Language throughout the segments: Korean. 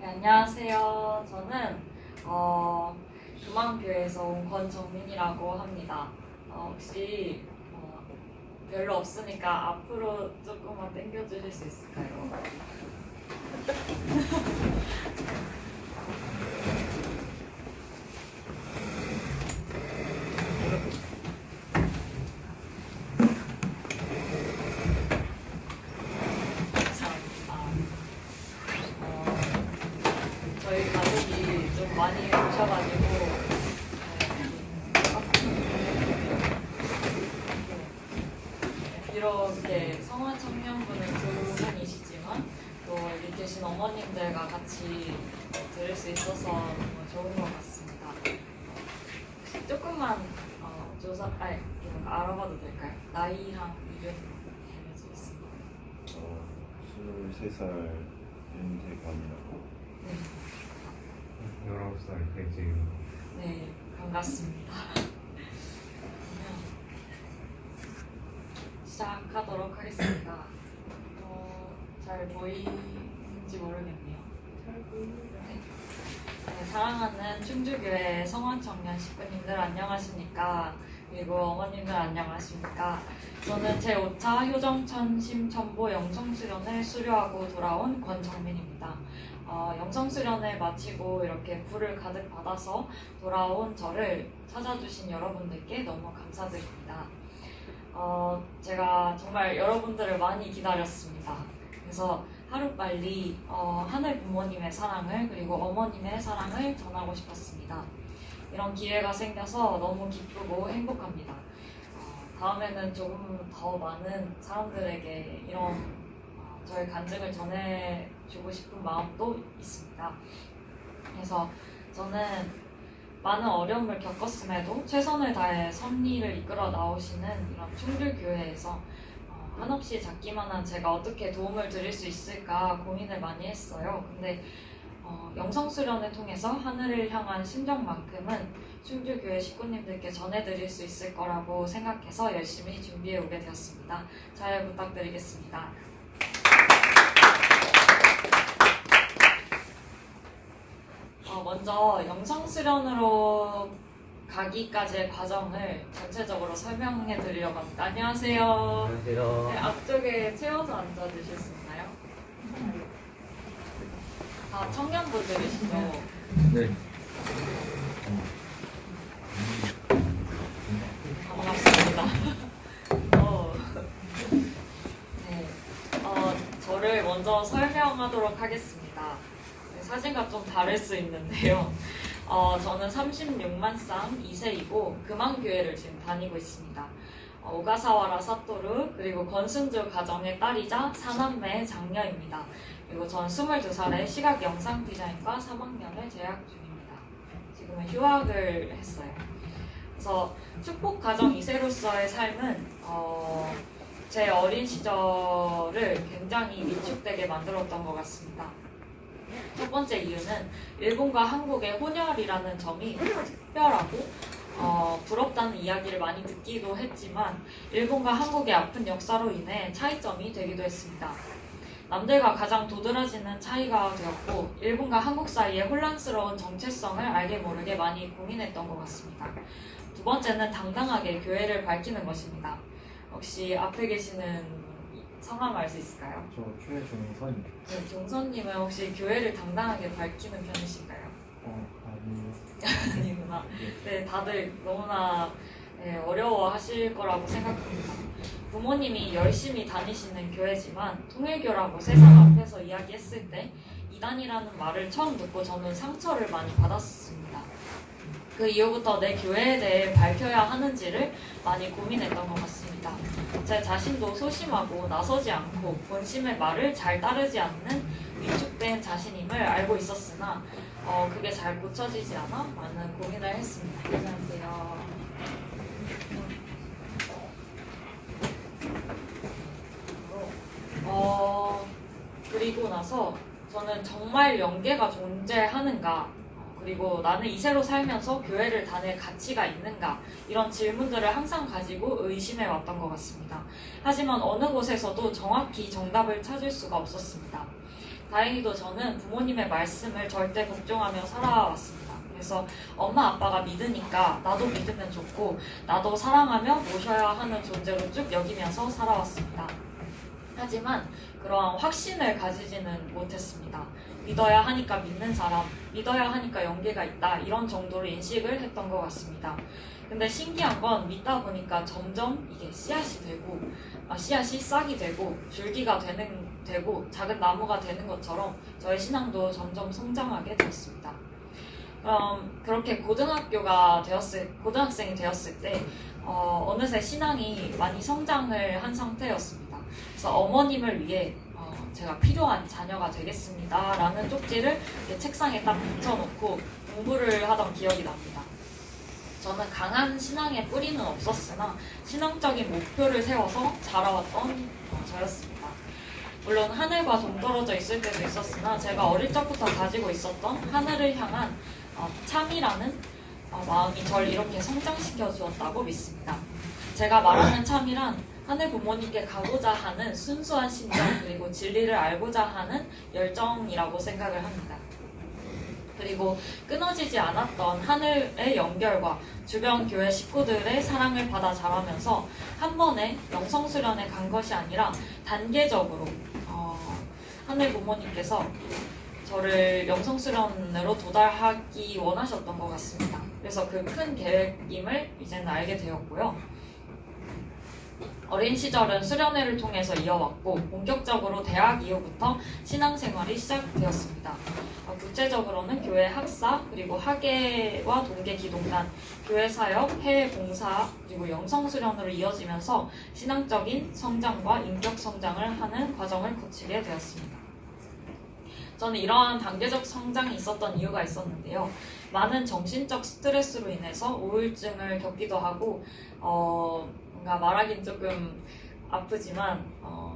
네, 안녕하세요. 저는 중앙교회에서 온 권정민이라고 합니다. 혹시 별로 없으니까 앞으로 조금만 당겨주실 수 있을까요? 감사합니다. 저희 가족이 좀 많이 오셔가지고 비록 이렇게 성화 청년부는 두 분이시지만 또 여기 계신 어머님들과 같이 들을 수 있어서 너무 좋은 것 같습니다. 혹시 조금만 알아봐도 될까요? 나이랑 이름 알려주겠습니다. 23살 윤대관이라고. 네, 19살 배지윤. 네, 반갑습니다. 그러면 시작하도록 하겠습니다. 잘 보이는지 모르겠네요. 잘 보이네요. 네, 사랑하는 충주교회 성원청년 식구님들 안녕하십니까? 그리고 어머님들 안녕하십니까? 저는 제5차 효정천 심천보 영성수련을 수료하고 돌아온 권정민입니다. 영성수련을 마치고 이렇게 불을 가득 받아서 돌아온 저를 찾아주신 여러분들께 너무 감사드립니다. 제가 정말 여러분들을 많이 기다렸습니다. 그래서 하루빨리 하늘 부모님의 사랑을 그리고 어머님의 사랑을 전하고 싶었습니다. 이런 기회가 생겨서 너무 기쁘고 행복합니다. 다음에는 조금 더 많은 사람들에게 이런 저의 간증을 전해주고 싶은 마음도 있습니다. 그래서 저는 많은 어려움을 겪었음에도 최선을 다해 섭리를 이끌어 나오시는 이런 충주교회에서 한없이 작기만한 제가 어떻게 도움을 드릴 수 있을까 고민을 많이 했어요. 근데 영성수련을 통해서 하늘을 향한 심정만큼은 충주교회 식구님들께 전해드릴 수 있을 거라고 생각해서 열심히 준비해 오게 되었습니다. 잘 부탁드리겠습니다. 먼저 영성수련으로 가기까지의 과정을 전체적으로 설명해 드리려고 합니다. 안녕하세요. 안녕하세요. 네, 앞쪽에 채워서 앉아주실 수 있나요? 청년분들이시죠? 네. 반갑습니다. 네, 저를 먼저 설명하도록 하겠습니다. 사진과 좀 다를 수 있는데요. 저는 36만 쌍 2세이고 금왕교회를 지금 다니고 있습니다. 오가사와라 사토루 그리고 권순주 가정의 딸이자 사남매 장녀입니다. 그리고 전 22살에 시각 영상 디자인과 3학년을 재학 중입니다. 지금은 휴학을 했어요. 그래서 축복 가정 2세로서의 삶은 제 어린 시절을 굉장히 위축되게 만들었던 것 같습니다. 첫 번째 이유는 일본과 한국의 혼혈이라는 점이 특별하고 부럽다는 이야기를 많이 듣기도 했지만 일본과 한국의 아픈 역사로 인해 차이점이 되기도 했습니다. 남들과 가장 도드라지는 차이가 되었고 일본과 한국 사이의 혼란스러운 정체성을 알게 모르게 많이 고민했던 것 같습니다. 두 번째는 당당하게 교회를 밝히는 것입니다. 혹시 앞에 계시는 성함 알 수 있을까요? 저 최종선입니다. 네, 종선님은 혹시 교회를 당당하게 밝히는 편이신가요? 아니요. 아니구나. 네, 다들 너무나 어려워하실 거라고 생각합니다. 부모님이 열심히 다니시는 교회지만 통일교라고 세상 앞에서 이야기했을 때 이단이라는 말을 처음 듣고 저는 상처를 많이 받았습니다. 그 이후부터 내 교회에 대해 밝혀야 하는지를 많이 고민했던 것 같습니다. 제 자신도 소심하고 나서지 않고 본심의 말을 잘 따르지 않는 위축된 자신임을 알고 있었으나 그게 잘 고쳐지지 않아 많은 고민을 했습니다. 안녕하세요. 그리고 나서 저는 정말 영계가 존재하는가 그리고 나는 이세로 살면서 교회를 다닐 가치가 있는가 이런 질문들을 항상 가지고 의심해 왔던 것 같습니다. 하지만 어느 곳에서도 정확히 정답을 찾을 수가 없었습니다. 다행히도 저는 부모님의 말씀을 절대 복종하며 살아왔습니다. 그래서 엄마 아빠가 믿으니까 나도 믿으면 좋고 나도 사랑하며 모셔야 하는 존재로 쭉 여기면서 살아왔습니다. 하지만 그러한 확신을 가지지는 못했습니다. 믿어야 하니까 믿는 사람, 믿어야 하니까 연계가 있다 이런 정도로 인식을 했던 것 같습니다. 근데 신기한 건 믿다 보니까 점점 이게 씨앗이 되고 씨앗이 싹이 되고 줄기가 되고 작은 나무가 되는 것처럼 저의 신앙도 점점 성장하게 되었습니다. 그렇게 고등학생이 되었을 때 어느새 신앙이 많이 성장을 한 상태였습니다. 그래서 어머님을 위해 제가 필요한 자녀가 되겠습니다 라는 쪽지를 이렇게 책상에 딱 붙여놓고 공부를 하던 기억이 납니다. 저는 강한 신앙의 뿌리는 없었으나 신앙적인 목표를 세워서 자라왔던 저였습니다. 물론 하늘과 동떨어져 있을 때도 있었으나 제가 어릴 적부터 가지고 있었던 하늘을 향한 참이라는 마음이 저를 이렇게 성장시켜 주었다고 믿습니다. 제가 말하는 참이란 하늘 부모님께 가고자 하는 순수한 심정 그리고 진리를 알고자 하는 열정이라고 생각을 합니다. 그리고 끊어지지 않았던 하늘의 연결과 주변 교회 식구들의 사랑을 받아 자라면서 한 번에 영성수련에 간 것이 아니라 단계적으로 하늘 부모님께서 저를 영성수련으로 도달하기 원하셨던 것 같습니다. 그래서 그 큰 계획임을 이제는 알게 되었고요. 어린 시절은 수련회를 통해서 이어왔고 본격적으로 대학 이후부터 신앙생활이 시작되었습니다. 구체적으로는 교회 학사, 그리고 학예와 동계기동단, 교회 사역, 해외 봉사, 그리고 영성수련으로 이어지면서 신앙적인 성장과 인격 성장을 하는 과정을 거치게 되었습니다. 저는 이러한 단계적 성장이 있었던 이유가 있었는데요. 많은 정신적 스트레스로 인해서 우울증을 겪기도 하고 뭔가 말하긴 조금 아프지만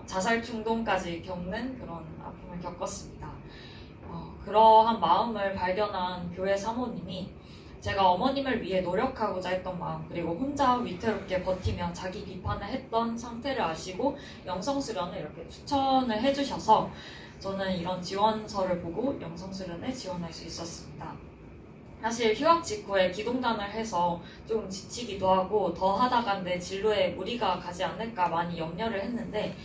자살 충동까지 겪는 그런 아픔을 겪었습니다. 그러한 마음을 발견한 교회 사모님이 제가 어머님을 위해 노력하고자 했던 마음 그리고 혼자 위태롭게 버티며 자기 비판을 했던 상태를 아시고 영성수련을 이렇게 추천을 해주셔서 저는 이런 지원서를 보고 영성수련에 지원할 수 있었습니다. 사실 휴학 직후에 기동단을 해서 좀 지치기도 하고 더 하다가 내 진로에 무리가 가지 않을까 많이 염려를 했는데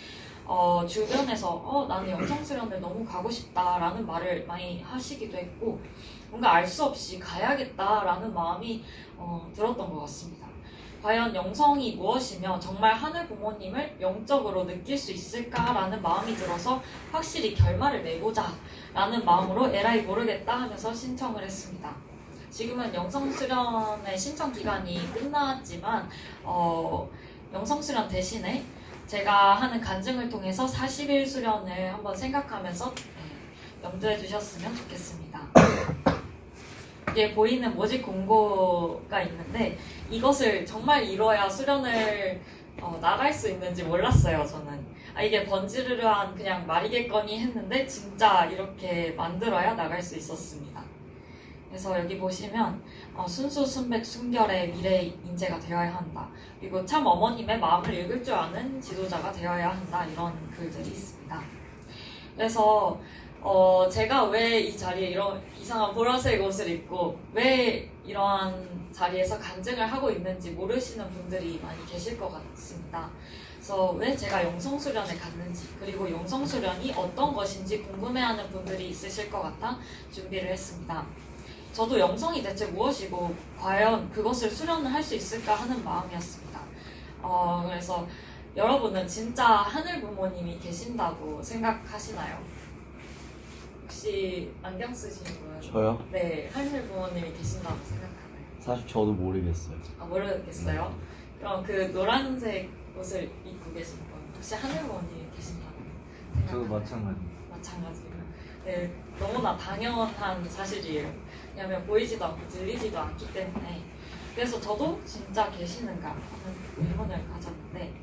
주변에서 나는 영성수련을 너무 가고 싶다라는 말을 많이 하시기도 했고 뭔가 알 수 없이 가야겠다라는 마음이 들었던 것 같습니다. 과연 영성이 무엇이며 정말 하늘 부모님을 영적으로 느낄 수 있을까라는 마음이 들어서 확실히 결말을 내보자 라는 마음으로 에라이 모르겠다 하면서 신청을 했습니다. 지금은 영성수련의 신청 기간이 끝났지만 영성수련 대신에 제가 하는 간증을 통해서 40일 수련을 한번 생각하면서 염두해 주셨으면 좋겠습니다. 이게 보이는 모집 공고가 있는데 이것을 정말 이뤄야 수련을 나갈 수 있는지 몰랐어요. 저는 이게 번지르르한 그냥 말이겠거니 했는데 진짜 이렇게 만들어야 나갈 수 있었습니다. 그래서 여기 보시면 순수 순백 순결의 미래 인재가 되어야 한다. 그리고 참 어머님의 마음을 읽을 줄 아는 지도자가 되어야 한다. 이런 글들이 있습니다. 그래서 제가 왜 이 자리에 이런 이상한 보라색 옷을 입고 왜 이러한 자리에서 간증을 하고 있는지 모르시는 분들이 많이 계실 것 같습니다. 그래서 왜 제가 영성수련에 갔는지 그리고 영성수련이 어떤 것인지 궁금해하는 분들이 있으실 것 같아 준비를 했습니다. 저도 영성이 대체 무엇이고 과연 그것을 수련을 할 수 있을까 하는 마음이었습니다. 그래서 여러분은 진짜 하늘 부모님이 계신다고 생각하시나요? 혹시 안경 쓰신 분? 저요? 네, 하늘 부모님이 계신다고 생각하나요? 사실 저도 모르겠어요. 모르겠어요? 그럼 그 노란색 옷을 입고 계신 분 혹시 하늘 부모님이 계신다고 저도 생각하나요? 마찬가지로. 네, 너무나 당연한 사실이에요. 왜냐하면 보이지도 않고 들리지도 않기 때문에. 그래서 저도 진짜 계시는가 하는 의문을 가졌는데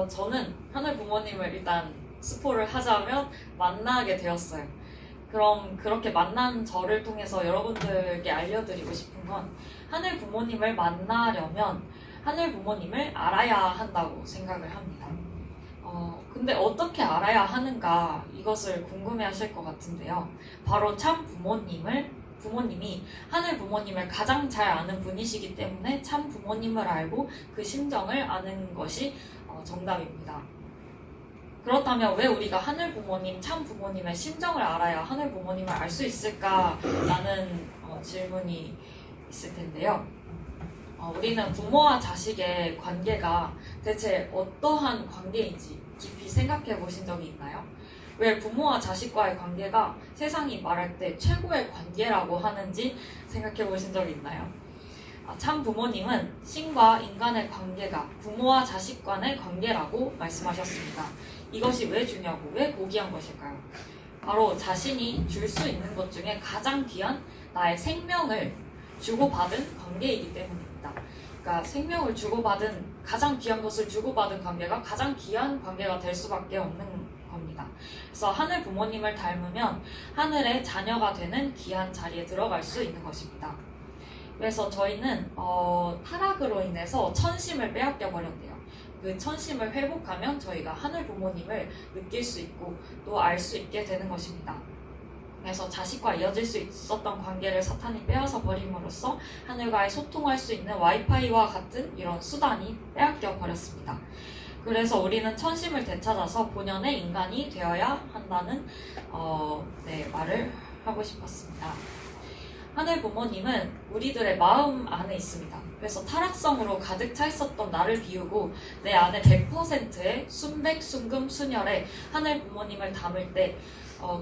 저는 하늘 부모님을 일단 스포를 하자면 만나게 되었어요. 그럼 그렇게 만난 저를 통해서 여러분들께 알려드리고 싶은 건 하늘 부모님을 만나려면 하늘 부모님을 알아야 한다고 생각을 합니다. 근데 어떻게 알아야 하는가 이것을 궁금해하실 것 같은데요. 바로 참 부모님이 하늘 부모님을 가장 잘 아는 분이시기 때문에 참 부모님을 알고 그 심정을 아는 것이 정답입니다. 그렇다면 왜 우리가 하늘 부모님, 참 부모님의 심정을 알아야 하늘 부모님을 알 수 있을까라는 질문이 있을 텐데요. 우리는 부모와 자식의 관계가 대체 어떠한 관계인지 깊이 생각해 보신 적이 있나요? 왜 부모와 자식과의 관계가 세상이 말할 때 최고의 관계라고 하는지 생각해 보신 적이 있나요? 참 부모님은 신과 인간의 관계가 부모와 자식 간의 관계라고 말씀하셨습니다. 이것이 왜 중요하고 왜 고귀한 것일까요? 바로 자신이 줄 수 있는 것 중에 가장 귀한 나의 생명을 주고받은 관계이기 때문입니다. 그러니까 생명을 주고받은 가장 귀한 것을 주고받은 관계가 가장 귀한 관계가 될 수밖에 없는 겁니다. 그래서 하늘 부모님을 닮으면 하늘의 자녀가 되는 귀한 자리에 들어갈 수 있는 것입니다. 그래서 저희는 타락으로 인해서 천심을 빼앗겨 버렸대요. 그 천심을 회복하면 저희가 하늘 부모님을 느낄 수 있고 또 알 수 있게 되는 것입니다. 그래서 자식과 이어질 수 있었던 관계를 사탄이 빼앗아 버림으로써 하늘과의 소통할 수 있는 와이파이와 같은 이런 수단이 빼앗겨 버렸습니다. 그래서 우리는 천심을 되찾아서 본연의 인간이 되어야 한다는 말을 하고 싶었습니다. 하늘 부모님은 우리들의 마음 안에 있습니다. 그래서 타락성으로 가득 차 있었던 나를 비우고 내 안에 100%의 순백순금순혈의 하늘 부모님을 담을 때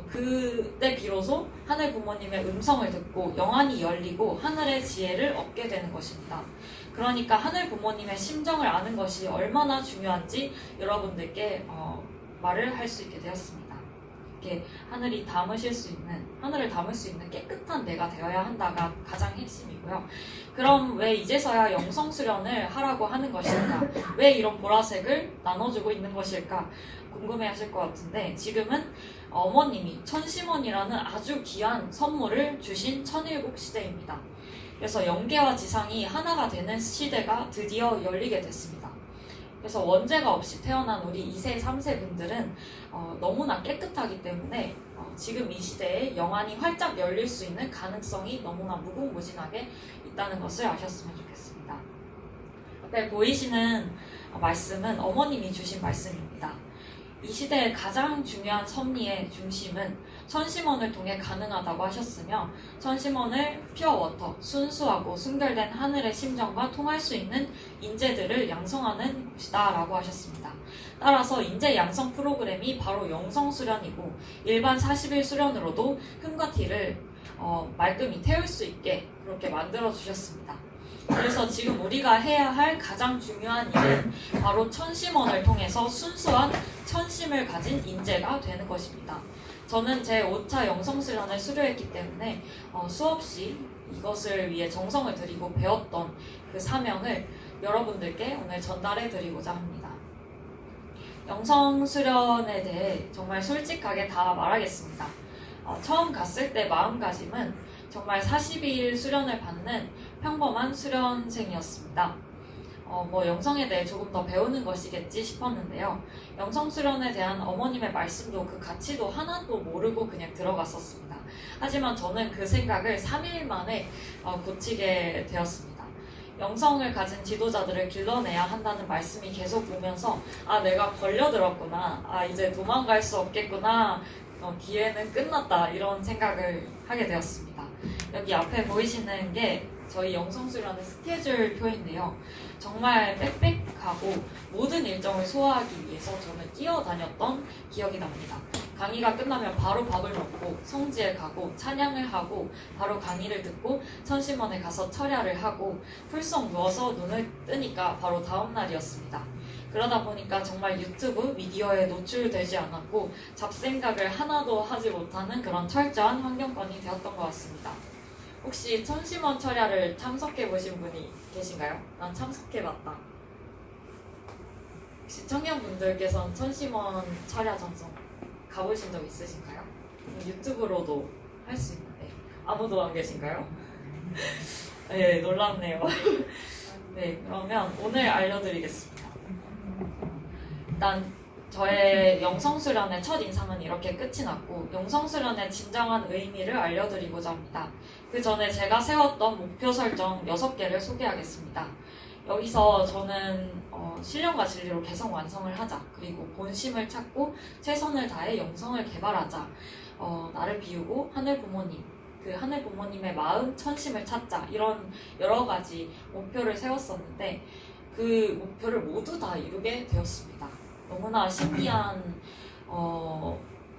그때 비로소 하늘 부모님의 음성을 듣고 영안이 열리고 하늘의 지혜를 얻게 되는 것입니다. 그러니까 하늘 부모님의 심정을 아는 것이 얼마나 중요한지 여러분들께 말을 할 수 있게 되었습니다. 이렇게 하늘을 담을 수 있는 깨끗한 내가 되어야 한다가 가장 핵심이고요. 그럼 왜 이제서야 영성 수련을 하라고 하는 것일까? 왜 이런 보라색을 나눠주고 있는 것일까? 궁금해하실 것 같은데 지금은 어머님이 천심원이라는 아주 귀한 선물을 주신 천일국 시대입니다. 그래서 영계와 지상이 하나가 되는 시대가 드디어 열리게 됐습니다. 그래서 원죄가 없이 태어난 우리 2세, 3세 분들은 너무나 깨끗하기 때문에 지금 이 시대에 영안이 활짝 열릴 수 있는 가능성이 너무나 무궁무진하게 있다는 것을 아셨으면 좋겠습니다. 앞에 보이시는 말씀은 어머님이 주신 말씀입니다. 이 시대의 가장 중요한 섭리의 중심은 천심원을 통해 가능하다고 하셨으며 천심원을 퓨어워터, 순수하고 순결된 하늘의 심정과 통할 수 있는 인재들을 양성하는 곳이다 라고 하셨습니다. 따라서 인재 양성 프로그램이 바로 영성수련이고 일반 40일 수련으로도 흠과 티를 말끔히 태울 수 있게 그렇게 만들어 주셨습니다. 그래서 지금 우리가 해야 할 가장 중요한 일은 바로 천심원을 통해서 순수한 천심을 가진 인재가 되는 것입니다. 저는 제 5차 영성수련을 수료했기 때문에 수없이 이것을 위해 정성을 들이고 배웠던 그 사명을 여러분들께 오늘 전달해 드리고자 합니다. 영성수련에 대해 정말 솔직하게 다 말하겠습니다. 처음 갔을 때 마음가짐은 정말 42일 수련을 받는 평범한 수련생이었습니다. 영성에 대해 조금 더 배우는 것이겠지 싶었는데요. 영성 수련에 대한 어머님의 말씀도 그 가치도 하나도 모르고 그냥 들어갔었습니다. 하지만 저는 그 생각을 3일 만에 고치게 되었습니다. 영성을 가진 지도자들을 길러내야 한다는 말씀이 계속 오면서 내가 걸려들었구나. 이제 도망갈 수 없겠구나. 기회는 끝났다. 이런 생각을 하게 되었습니다. 여기 앞에 보이시는 게 저희 영성수련의 스케줄 표인데요. 정말 빽빽하고 모든 일정을 소화하기 위해서 저는 뛰어다녔던 기억이 납니다. 강의가 끝나면 바로 밥을 먹고 성지에 가고 찬양을 하고 바로 강의를 듣고 천심원에 가서 철야를 하고 풀썩 누워서 눈을 뜨니까 바로 다음 날이었습니다. 그러다 보니까 정말 유튜브 미디어에 노출되지 않았고 잡생각을 하나도 하지 못하는 그런 철저한 환경권이 되었던 것 같습니다. 혹시 천심원 철야를 참석해 보신 분이 계신가요? 난 참석해봤다. 혹시 청년분들께서는 천심원 철야 전송 가보신 적 있으신가요? 유튜브로도 할 수 있는데 아무도 안 계신가요? 네, 놀랍네요. 네, 그러면 오늘 알려드리겠습니다. 일단 저의 영성수련의 첫 인상은 이렇게 끝이 났고 영성수련의 진정한 의미를 알려드리고자 합니다. 그 전에 제가 세웠던 목표 설정 6개를 소개하겠습니다. 여기서 저는 신령과 진리로 개성 완성을 하자, 그리고 본심을 찾고 최선을 다해 영성을 개발하자, 나를 비우고 하늘 부모님, 그 하늘 부모님의 마음, 천심을 찾자, 이런 여러 가지 목표를 세웠었는데 그 목표를 모두 다 이루게 되었습니다. 너무나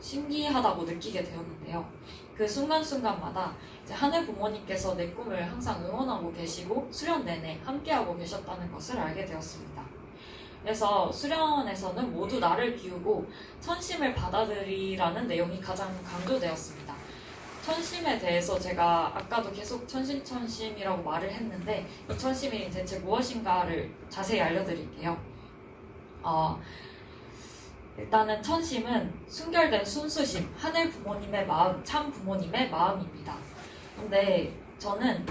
신기하다고 느끼게 되었는데요. 그 순간순간마다 이제 하늘 부모님께서 내 꿈을 항상 응원하고 계시고 수련 내내 함께하고 계셨다는 것을 알게 되었습니다. 그래서 수련에서는 모두 나를 비우고 천심을 받아들이라는 내용이 가장 강조되었습니다. 천심에 대해서 제가 아까도 계속 천심이라고 말을 했는데 이 천심이 대체 무엇인가를 자세히 알려드릴게요. 일단은 천심은 순결된 순수심, 하늘 부모님의 마음, 참 부모님의 마음입니다. 근데 저는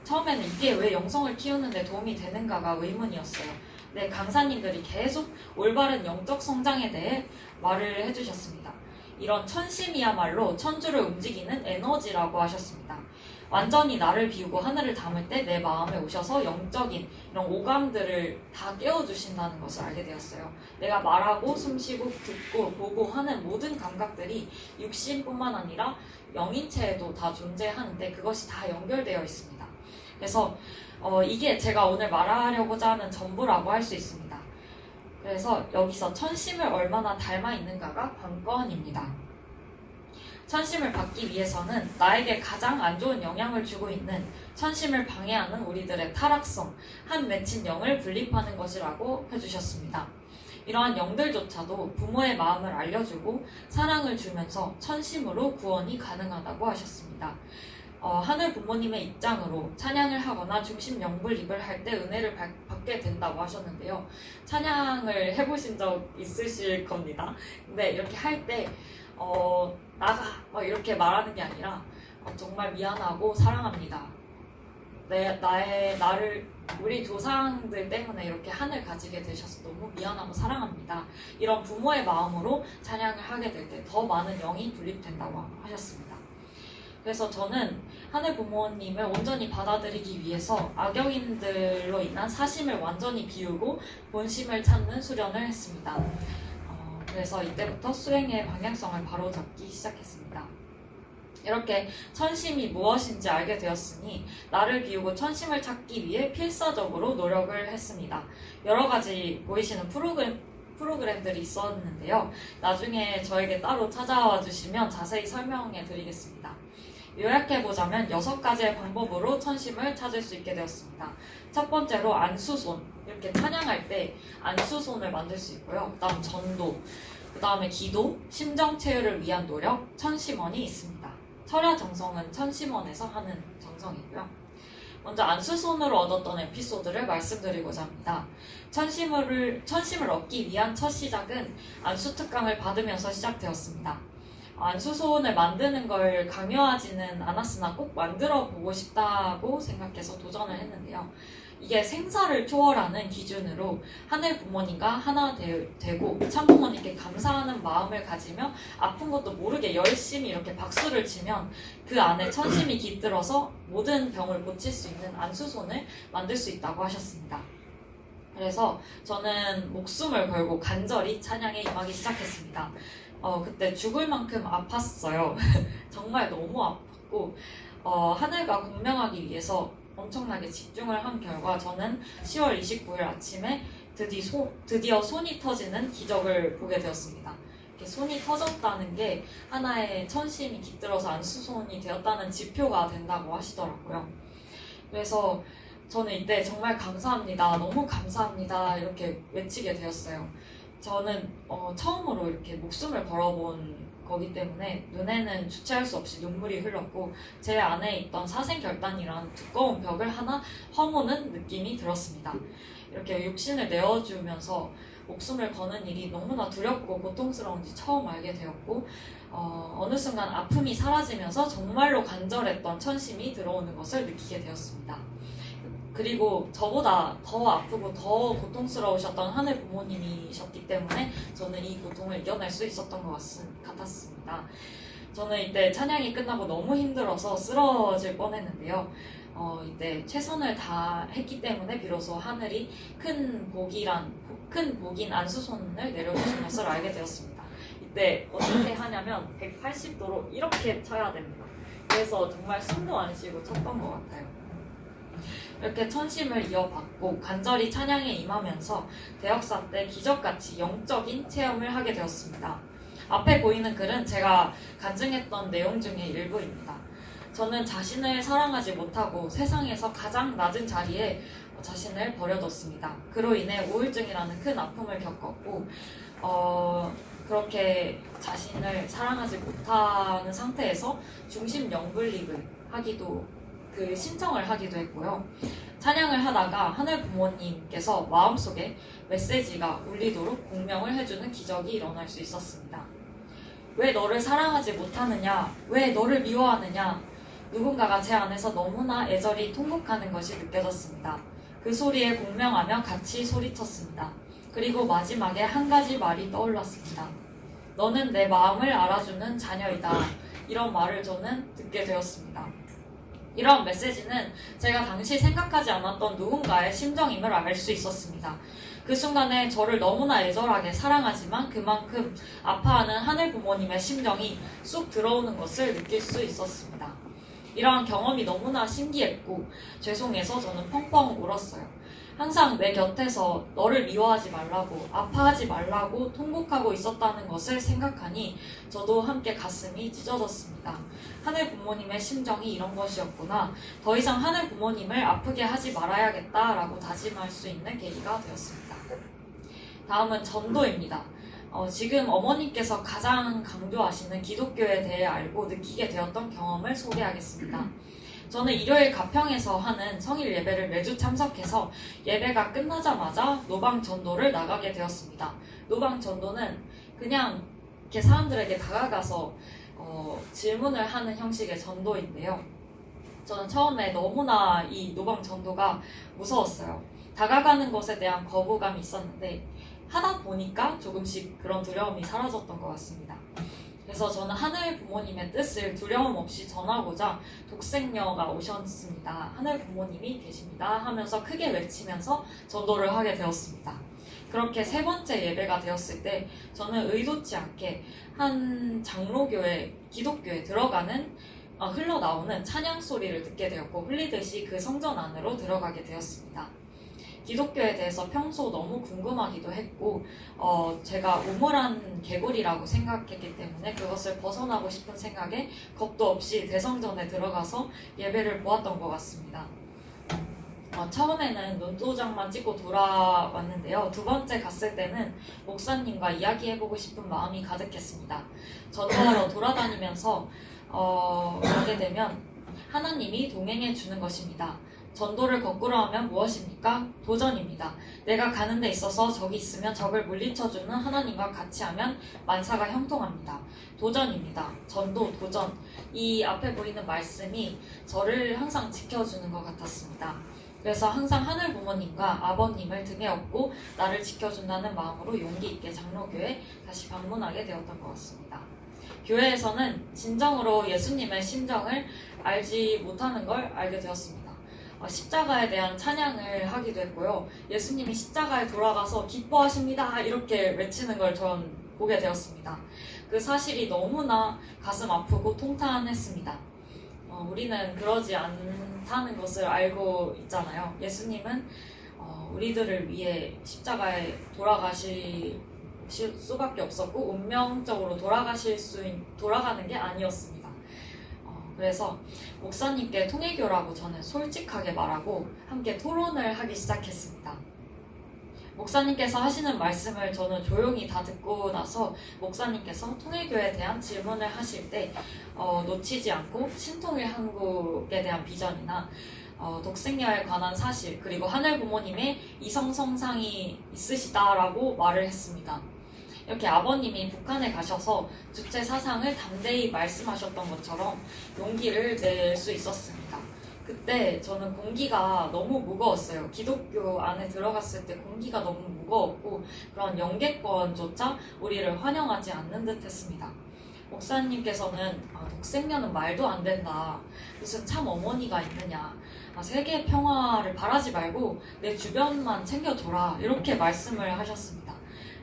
처음에는 이게 왜 영성을 키우는데 도움이 되는가가 의문이었어요. 네, 강사님들이 계속 올바른 영적 성장에 대해 말을 해주셨습니다. 이런 천심이야말로 천주를 움직이는 에너지라고 하셨습니다. 완전히 나를 비우고 하늘을 담을 때 내 마음에 오셔서 영적인 이런 오감들을 다 깨워주신다는 것을 알게 되었어요. 내가 말하고 숨쉬고 듣고 보고 하는 모든 감각들이 육신뿐만 아니라 영인체에도 다 존재하는데 그것이 다 연결되어 있습니다. 그래서 이게 제가 오늘 말하려고자 하는 전부라고 할 수 있습니다. 그래서 여기서 천심을 얼마나 닮아 있는가가 관건입니다. 천심을 받기 위해서는 나에게 가장 안 좋은 영향을 주고 있는 천심을 방해하는 우리들의 타락성, 한 맺힌 영을 분립하는 것이라고 해주셨습니다. 이러한 영들조차도 부모의 마음을 알려주고 사랑을 주면서 천심으로 구원이 가능하다고 하셨습니다. 하늘 부모님의 입장으로 찬양을 하거나 중심 영분립을 할 때 은혜를 받게 된다고 하셨는데요. 찬양을 해보신 적 있으실 겁니다. 근데 이렇게 할 때 나가! 막 이렇게 말하는 게 아니라 정말 미안하고 사랑합니다. 나를 우리 조상들 때문에 이렇게 한을 가지게 되셔서 너무 미안하고 사랑합니다. 이런 부모의 마음으로 찬양을 하게 될 때 더 많은 영이 분립된다고 하셨습니다. 그래서 저는 하늘 부모님을 온전히 받아들이기 위해서 악영인들로 인한 사심을 완전히 비우고 본심을 찾는 수련을 했습니다. 그래서 이때부터 수행의 방향성을 바로잡기 시작했습니다. 이렇게 천심이 무엇인지 알게 되었으니 나를 비우고 천심을 찾기 위해 필사적으로 노력을 했습니다. 여러 가지 보이시는 프로그램들이 있었는데요. 나중에 저에게 따로 찾아와 주시면 자세히 설명해 드리겠습니다. 요약해보자면 6가지의 방법으로 천심을 찾을 수 있게 되었습니다. 첫 번째로 안수손, 이렇게 찬양할 때 안수손을 만들 수 있고요. 그 다음 전도, 그 다음에 기도, 심정체유를 위한 노력, 천심원이 있습니다. 철야정성은 천심원에서 하는 정성이고요. 먼저 안수손으로 얻었던 에피소드를 말씀드리고자 합니다. 천심을 얻기 위한 첫 시작은 안수특강을 받으면서 시작되었습니다. 안수소원을 만드는 걸 강요하지는 않았으나 꼭 만들어 보고 싶다고 생각해서 도전을 했는데요. 이게 생사를 초월하는 기준으로 하늘 부모님과 하나 되고 참부모님께 감사하는 마음을 가지며 아픈 것도 모르게 열심히 이렇게 박수를 치면 그 안에 천심이 깃들어서 모든 병을 고칠 수 있는 안수손을 만들 수 있다고 하셨습니다. 그래서 저는 목숨을 걸고 간절히 찬양에 임하기 시작했습니다. 그때 죽을 만큼 아팠어요. 정말 너무 아팠고 하늘과 공명하기 위해서 엄청나게 집중을 한 결과 저는 10월 29일 아침에 드디어 손이 터지는 기적을 보게 되었습니다. 이렇게 손이 터졌다는 게 하나의 천심이 깃들어서 안수손이 되었다는 지표가 된다고 하시더라고요. 그래서 저는 이때 정말 감사합니다, 너무 감사합니다 이렇게 외치게 되었어요. 저는 처음으로 이렇게 목숨을 걸어본 거기 때문에 눈에는 주체할 수 없이 눈물이 흘렀고 제 안에 있던 사생결단이란 두꺼운 벽을 하나 허무는 느낌이 들었습니다. 이렇게 육신을 내어주면서 목숨을 거는 일이 너무나 두렵고 고통스러운지 처음 알게 되었고 어느 순간 아픔이 사라지면서 정말로 간절했던 천심이 들어오는 것을 느끼게 되었습니다. 그리고 저보다 더 아프고 더 고통스러우셨던 하늘 부모님이셨기 때문에 저는 이 고통을 이겨낼 수 있었던 것 같았습니다. 저는 이때 찬양이 끝나고 너무 힘들어서 쓰러질 뻔했는데요. 이때 최선을 다했기 때문에 비로소 하늘이 큰 복인 안수손을 내려주신 것을 알게 되었습니다. 이때 어떻게 하냐면 180도로 이렇게 쳐야 됩니다. 그래서 정말 숨도 안 쉬고 쳤던 것 같아요. 이렇게 천심을 이어받고 간절히 찬양에 임하면서 대역사 때 기적같이 영적인 체험을 하게 되었습니다. 앞에 보이는 글은 제가 간증했던 내용 중의 일부입니다. 저는 자신을 사랑하지 못하고 세상에서 가장 낮은 자리에 자신을 버려뒀습니다. 그로 인해 우울증이라는 큰 아픔을 겪었고 그렇게 자신을 사랑하지 못하는 상태에서 중심 영불릭을 신청을 하기도 했고요. 찬양을 하다가 하늘 부모님께서 마음속에 메시지가 울리도록 공명을 해주는 기적이 일어날 수 있었습니다. 왜 너를 사랑하지 못하느냐? 왜 너를 미워하느냐? 누군가가 제 안에서 너무나 애절히 통곡하는 것이 느껴졌습니다. 그 소리에 공명하며 같이 소리쳤습니다. 그리고 마지막에 한 가지 말이 떠올랐습니다. 너는 내 마음을 알아주는 자녀이다. 이런 말을 저는 듣게 되었습니다. 이런 메시지는 제가 당시 생각하지 않았던 누군가의 심정임을 알 수 있었습니다. 그 순간에 저를 너무나 애절하게 사랑하지만 그만큼 아파하는 하늘 부모님의 심정이 쑥 들어오는 것을 느낄 수 있었습니다. 이러한 경험이 너무나 신기했고 죄송해서 저는 펑펑 울었어요. 항상 내 곁에서 너를 미워하지 말라고, 아파하지 말라고 통곡하고 있었다는 것을 생각하니 저도 함께 가슴이 찢어졌습니다. 하늘 부모님의 심정이 이런 것이었구나. 더 이상 하늘 부모님을 아프게 하지 말아야겠다라고 다짐할 수 있는 계기가 되었습니다. 다음은 전도입니다. 지금 어머님께서 가장 강조하시는 기독교에 대해 알고 느끼게 되었던 경험을 소개하겠습니다. 저는 일요일 가평에서 하는 성일 예배를 매주 참석해서 예배가 끝나자마자 노방 전도를 나가게 되었습니다. 노방 전도는 그냥 이렇게 사람들에게 다가가서 질문을 하는 형식의 전도인데요. 저는 처음에 너무나 이 노방 전도가 무서웠어요. 다가가는 것에 대한 거부감이 있었는데 하다 보니까 조금씩 그런 두려움이 사라졌던 것 같습니다. 그래서 저는 하늘 부모님의 뜻을 두려움 없이 전하고자 독생녀가 오셨습니다. 하늘 부모님이 계십니다 하면서 크게 외치면서 전도를 하게 되었습니다. 그렇게 세 번째 예배가 되었을 때 저는 의도치 않게 한 장로교회, 기독교에 흘러나오는 찬양 소리를 듣게 되었고 흘리듯이 그 성전 안으로 들어가게 되었습니다. 기독교에 대해서 평소 너무 궁금하기도 했고 제가 우물한 개구리라고 생각했기 때문에 그것을 벗어나고 싶은 생각에 겁도 없이 대성전에 들어가서 예배를 보았던 것 같습니다. 처음에는 눈도장만 찍고 돌아왔는데요. 두 번째 갔을 때는 목사님과 이야기해보고 싶은 마음이 가득했습니다. 전도하러 돌아다니면서 가게 되면 하나님이 동행해 주는 것입니다. 전도를 거꾸로 하면 무엇입니까? 도전입니다. 내가 가는 데 있어서 적이 있으면 적을 물리쳐주는 하나님과 같이 하면 만사가 형통합니다. 도전입니다. 전도, 도전. 이 앞에 보이는 말씀이 저를 항상 지켜주는 것 같았습니다. 그래서 항상 하늘 부모님과 아버님을 등에 업고 나를 지켜준다는 마음으로 용기 있게 장로교에 다시 방문하게 되었던 것 같습니다. 교회에서는 진정으로 예수님의 심정을 알지 못하는 걸 알게 되었습니다. 십자가에 대한 찬양을 하기도 했고요. 예수님이 십자가에 돌아가서 기뻐하십니다 이렇게 외치는 걸 전 보게 되었습니다. 그 사실이 너무나 가슴 아프고 통탄했습니다. 우리는 그러지 않다는 것을 알고 있잖아요. 예수님은 우리들을 위해 십자가에 돌아가실 수밖에 없었고 운명적으로 돌아가는 게 아니었습니다. 그래서 목사님께 통일교라고 저는 솔직하게 말하고 함께 토론을 하기 시작했습니다. 목사님께서 하시는 말씀을 저는 조용히 다 듣고 나서 목사님께서 통일교에 대한 질문을 하실 때 놓치지 않고 신통일 한국에 대한 비전이나 독생녀에 관한 사실 그리고 하늘 부모님의 이성성상이 있으시다라고 말을 했습니다. 이렇게 아버님이 북한에 가셔서 주체 사상을 담대히 말씀하셨던 것처럼 용기를 낼 수 있었습니다. 그때 저는 공기가 너무 무거웠어요. 기독교 안에 들어갔을 때 공기가 너무 무거웠고 그런 영계권조차 우리를 환영하지 않는 듯 했습니다. 목사님께서는 독생녀는 말도 안 된다. 무슨 참 어머니가 있느냐. 세계 평화를 바라지 말고 내 주변만 챙겨줘라. 이렇게 말씀을 하셨습니다.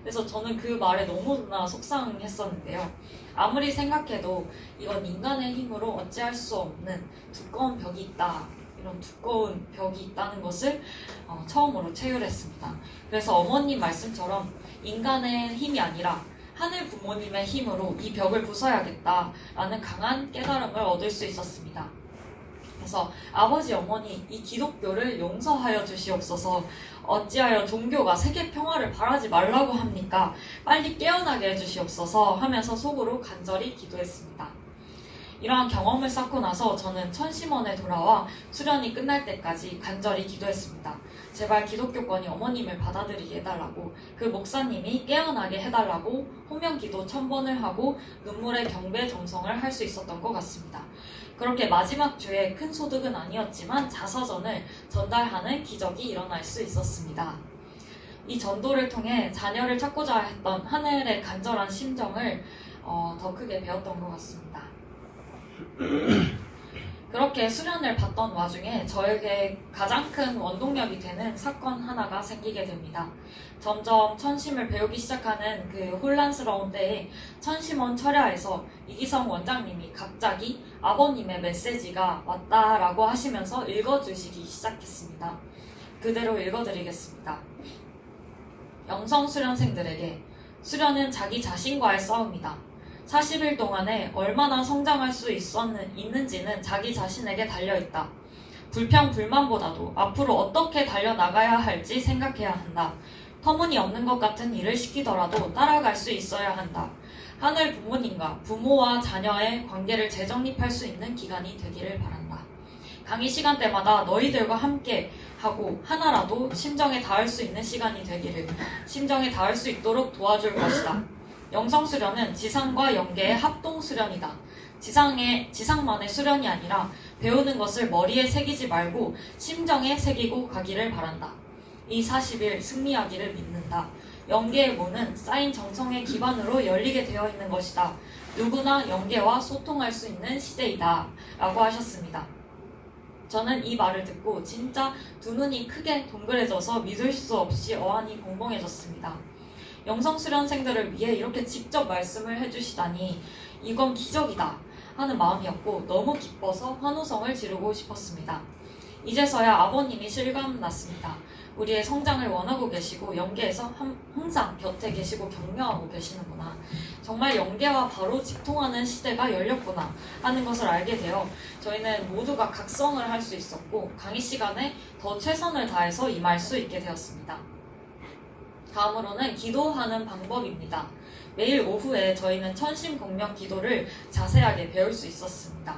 그래서 저는 그 말에 너무나 속상했었는데요. 아무리 생각해도 이건 인간의 힘으로 어찌할 수 없는 두꺼운 벽이 있다. 이런 두꺼운 벽이 있다는 것을 처음으로 체휼했습니다. 그래서 어머님 말씀처럼 인간의 힘이 아니라 하늘 부모님의 힘으로 이 벽을 부숴야겠다라는 강한 깨달음을 얻을 수 있었습니다. 그래서 아버지 어머니 이 기독교를 용서하여 주시옵소서. 어찌하여 종교가 세계 평화를 바라지 말라고 합니까? 빨리 깨어나게 해주시옵소서 하면서 속으로 간절히 기도했습니다. 이러한 경험을 쌓고 나서 저는 천심원에 돌아와 수련이 끝날 때까지 간절히 기도했습니다. 제발 기독교권이 어머님을 받아들이게 해달라고, 그 목사님이 깨어나게 해달라고 호명기도 1000번을 하고 눈물의 경배 정성을 할 수 있었던 것 같습니다. 그렇게 마지막 주에 큰 소득은 아니었지만 자서전을 전달하는 기적이 일어날 수 있었습니다. 이 전도를 통해 자녀를 찾고자 했던 하늘의 간절한 심정을 더 크게 배웠던 것 같습니다. 그렇게 수련을 받던 와중에 저에게 가장 큰 원동력이 되는 사건 하나가 생기게 됩니다. 점점 천심을 배우기 시작하는 그 혼란스러운 때에 천심원 철야에서 이기성 원장님이 갑자기 아버님의 메시지가 왔다라고 하시면서 읽어주시기 시작했습니다. 그대로 읽어드리겠습니다. 영성 수련생들에게 수련은 자기 자신과의 싸움이다. 40일 동안에 얼마나 성장할 수 있는지는 자기 자신에게 달려있다. 불평, 불만보다도 앞으로 어떻게 달려나가야 할지 생각해야 한다. 터무니없는 것 같은 일을 시키더라도 따라갈 수 있어야 한다. 하늘 부모님과 부모와 자녀의 관계를 재정립할 수 있는 기간이 되기를 바란다. 강의 시간대마다 너희들과 함께 하고 하나라도 심정에 닿을 수 있는 시간이 되기를, 심정에 닿을 수 있도록 도와줄 것이다. 영성수련은 지상과 영계의 합동수련이다. 지상만의 수련이 아니라 배우는 것을 머리에 새기지 말고 심정에 새기고 가기를 바란다. 이 40일 승리하기를 믿는다. 영계의 문은 쌓인 정성의 기반으로 열리게 되어 있는 것이다. 누구나 영계와 소통할 수 있는 시대이다. 라고 하셨습니다. 저는 이 말을 듣고 진짜 두 눈이 크게 동그래져서 믿을 수 없이 어안이 벙벙해졌습니다. 영성수련생들을 위해 이렇게 직접 말씀을 해주시다니 이건 기적이다 하는 마음이었고 너무 기뻐서 환호성을 지르고 싶었습니다. 이제서야 아버님이 실감났습니다. 우리의 성장을 원하고 계시고 영계에서 항상 곁에 계시고 격려하고 계시는구나. 정말 영계와 바로 직통하는 시대가 열렸구나 하는 것을 알게 되어 저희는 모두가 각성을 할 수 있었고 강의 시간에 더 최선을 다해서 임할 수 있게 되었습니다. 다음으로는 기도하는 방법입니다. 매일 오후에 저희는 천심공명 기도를 자세하게 배울 수 있었습니다.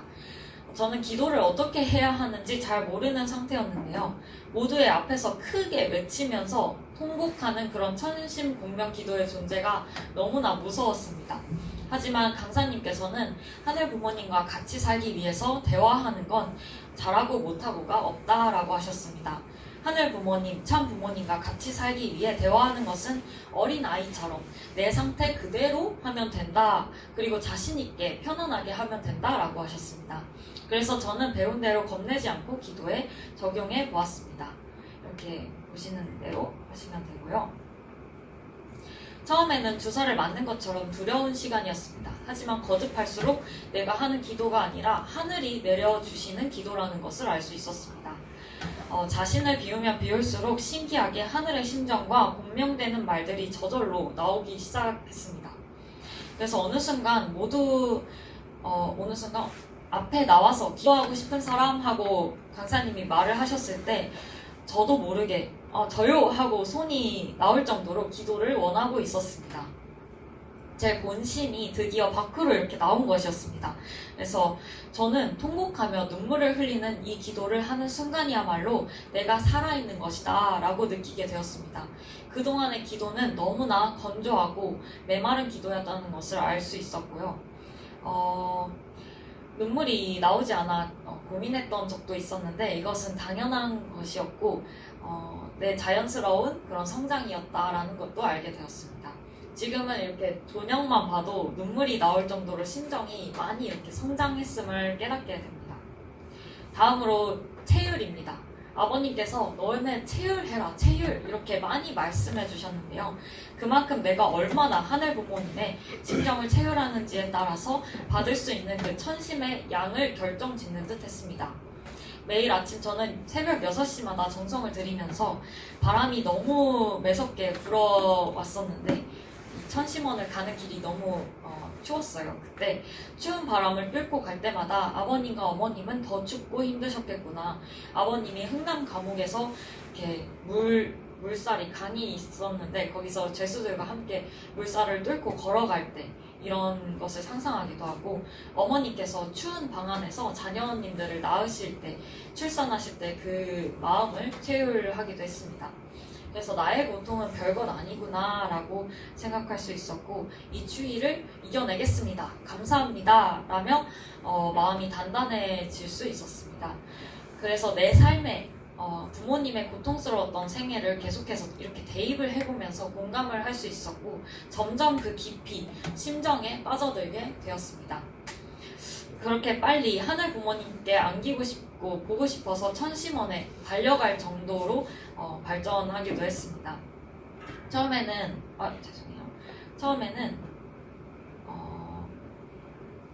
저는 기도를 어떻게 해야 하는지 잘 모르는 상태였는데요. 모두의 앞에서 크게 외치면서 통곡하는 그런 천심공명 기도의 존재가 너무나 무서웠습니다. 하지만 강사님께서는 하늘 부모님과 같이 살기 위해서 대화하는 건 잘하고 못하고가 없다라고 하셨습니다. 하늘 부모님, 참 부모님과 같이 살기 위해 대화하는 것은 어린아이처럼 내 상태 그대로 하면 된다. 그리고 자신있게 편안하게 하면 된다라고 하셨습니다. 그래서 저는 배운 대로 겁내지 않고 기도에 적용해 보았습니다. 이렇게 보시는 대로 하시면 되고요. 처음에는 주사를 맞는 것처럼 두려운 시간이었습니다. 하지만 거듭할수록 내가 하는 기도가 아니라 하늘이 내려주시는 기도라는 것을 알 수 있었습니다. 자신을 비우면 비울수록 신기하게 하늘의 심정과 공명되는 말들이 저절로 나오기 시작했습니다. 그래서 어느 순간 앞에 나와서 기도하고 싶은 사람 하고 강사님이 말을 하셨을 때 저도 모르게 저요 하고 손이 나올 정도로 기도를 원하고 있었습니다. 제 본심이 드디어 밖으로 이렇게 나온 것이었습니다. 그래서 저는 통곡하며 눈물을 흘리는 이 기도를 하는 순간이야말로 내가 살아있는 것이다 라고 느끼게 되었습니다. 그동안의 기도는 너무나 건조하고 메마른 기도였다는 것을 알 수 있었고요. 눈물이 나오지 않아 고민했던 적도 있었는데 이것은 당연한 것이었고 내 자연스러운 그런 성장이었다라는 것도 알게 되었습니다. 지금은 이렇게 조명만 봐도 눈물이 나올 정도로 심정이 많이 이렇게 성장했음을 깨닫게 됩니다. 다음으로 체율입니다. 아버님께서 너네 체율해라, 체율 이렇게 많이 말씀해 주셨는데요. 그만큼 내가 얼마나 하늘 부모님의 심정을 체율하는지에 따라서 받을 수 있는 그 천심의 양을 결정짓는 듯 했습니다. 매일 아침 저는 새벽 6시마다 정성을 들이면서 바람이 너무 매섭게 불어왔었는데 천심원을 가는 길이 너무 추웠어요. 그때 추운 바람을 뚫고 갈 때마다 아버님과 어머님은 더 춥고 힘드셨겠구나. 아버님이 흥남 감옥에서 이렇게 물살이 강이 있었는데 거기서 죄수들과 함께 물살을 뚫고 걸어갈 때 이런 것을 상상하기도 하고 어머니께서 추운 방 안에서 자녀님들을 낳으실 때 출산하실 때 그 마음을 체휼하기도 했습니다. 그래서 나의 고통은 별것 아니구나 라고 생각할 수 있었고 이 추위를 이겨내겠습니다. 감사합니다. 라며 마음이 단단해질 수 있었습니다. 그래서 내 삶에 부모님의 고통스러웠던 생애를 계속해서 이렇게 대입을 해보면서 공감을 할 수 있었고 점점 그 깊이 심정에 빠져들게 되었습니다. 그렇게 빨리 하늘 부모님께 안기고 싶고 보고 싶어서 천심원에 달려갈 정도로 발전하기도 했습니다. 처음에는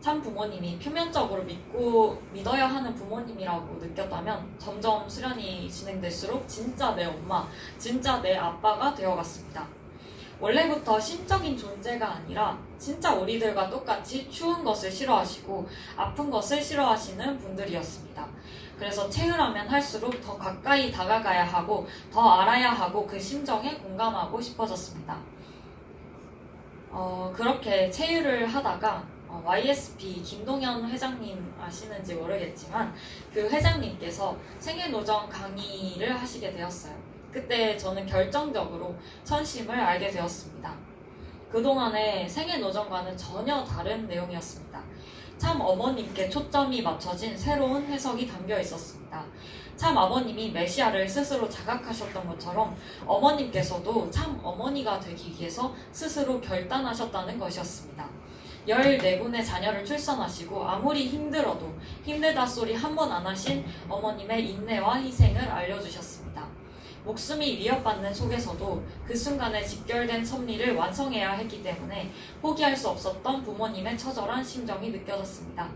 참 부모님이 표면적으로 믿어야 하는 부모님이라고 느꼈다면 점점 수련이 진행될수록 진짜 내 엄마, 진짜 내 아빠가 되어갔습니다. 원래부터 신적인 존재가 아니라 진짜 우리들과 똑같이 추운 것을 싫어하시고 아픈 것을 싫어하시는 분들이었습니다. 그래서 체휼하면 할수록 더 가까이 다가가야 하고 더 알아야 하고 그 심정에 공감하고 싶어졌습니다. 그렇게 체휼을 하다가 YSP 김동현 회장님 아시는지 모르겠지만 그 회장님께서 생애노정 강의를 하시게 되었어요. 그때 저는 결정적으로 천심을 알게 되었습니다. 그동안의 생애노정과는 전혀 다른 내용이었습니다. 참 어머님께 초점이 맞춰진 새로운 해석이 담겨 있었습니다. 참 아버님이 메시아를 스스로 자각하셨던 것처럼 어머님께서도 참 어머니가 되기 위해서 스스로 결단하셨다는 것이었습니다. 14분의 자녀를 출산하시고 아무리 힘들어도 힘들다 소리 한 번 안 하신 어머님의 인내와 희생을 알려주셨습니다. 목숨이 위협받는 속에서도 그 순간에 직결된 섭리를 완성해야 했기 때문에 포기할 수 없었던 부모님의 처절한 심정이 느껴졌습니다.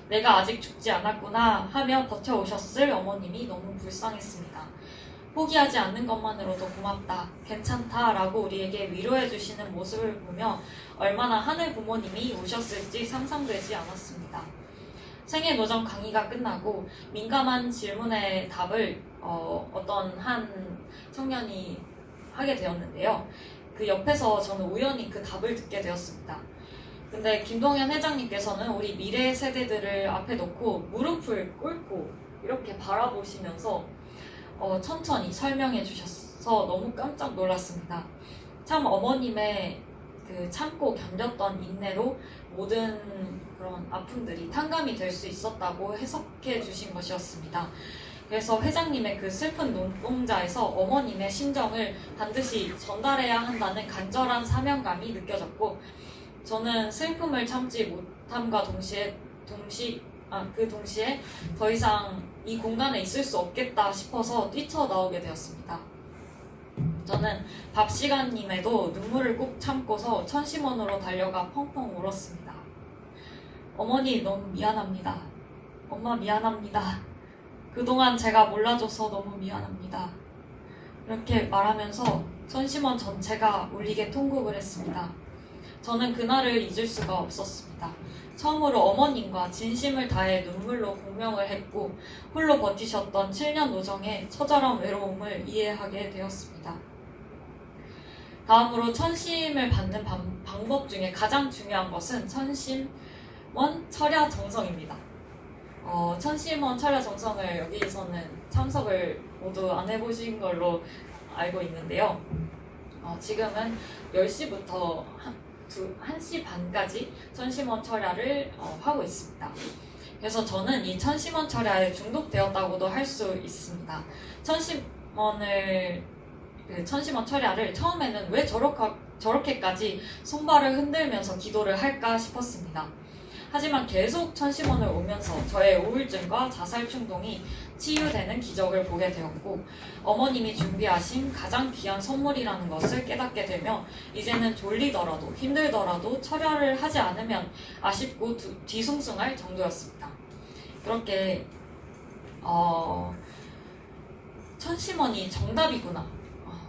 내가 아직 죽지 않았구나 하며 버텨오셨을 어머님이 너무 불쌍했습니다. 포기하지 않는 것만으로도 고맙다, 괜찮다 라고 우리에게 위로해주시는 모습을 보며 얼마나 하늘 부모님이 오셨을지 상상되지 않았습니다. 생애노정 강의가 끝나고 민감한 질문의 답을 어떤 한 청년이 하게 되었는데요. 그 옆에서 저는 우연히 그 답을 듣게 되었습니다. 근데 김동현 회장님께서는 우리 미래 세대들을 앞에 놓고 무릎을 꿇고 이렇게 바라보시면서 천천히 설명해 주셔서 너무 깜짝 놀랐습니다. 참 어머님의 그 참고 견뎠던 인내로 모든 그런 아픔들이 탕감이 될 수 있었다고 해석해 주신 것이었습니다. 그래서 회장님의 그 슬픈 눈동자에서 어머님의 심정을 반드시 전달해야 한다는 간절한 사명감이 느껴졌고 저는 슬픔을 참지 못함과 동시에 더 이상 이 공간에 있을 수 없겠다 싶어서 뛰쳐나오게 되었습니다. 저는 밥 시간임에도 눈물을 꾹 참고서 천심원으로 달려가 펑펑 울었습니다. 어머니 너무 미안합니다. 엄마 미안합니다. 그동안 제가 몰라줘서 너무 미안합니다. 이렇게 말하면서 천심원 전체가 울리게 통곡을 했습니다. 저는 그날을 잊을 수가 없었습니다. 처음으로 어머님과 진심을 다해 눈물로 공명을 했고 홀로 버티셨던 7년 노정의 처절한 외로움을 이해하게 되었습니다. 다음으로 천심을 받는 방법 중에 가장 중요한 것은 천심원 철야 정성입니다. 천심원 철야 정성을 여기서는 참석을 모두 안 해보신 걸로 알고 있는데요. 지금은 10시부터 1시 반까지 천심원 철야를 하고 있습니다. 그래서 저는 이 천심원 철야에 중독되었다고도 할 수 있습니다. 천심원 철야를 처음에는 왜 저렇게까지 손발을 흔들면서 기도를 할까 싶었습니다. 하지만 계속 천심원을 오면서 저의 우울증과 자살 충동이 치유되는 기적을 보게 되었고, 어머님이 준비하신 가장 귀한 선물이라는 것을 깨닫게 되며 이제는 졸리더라도 힘들더라도 철야를 하지 않으면 아쉽고 뒤숭숭할 정도였습니다. 그렇게 천심원이 정답이구나.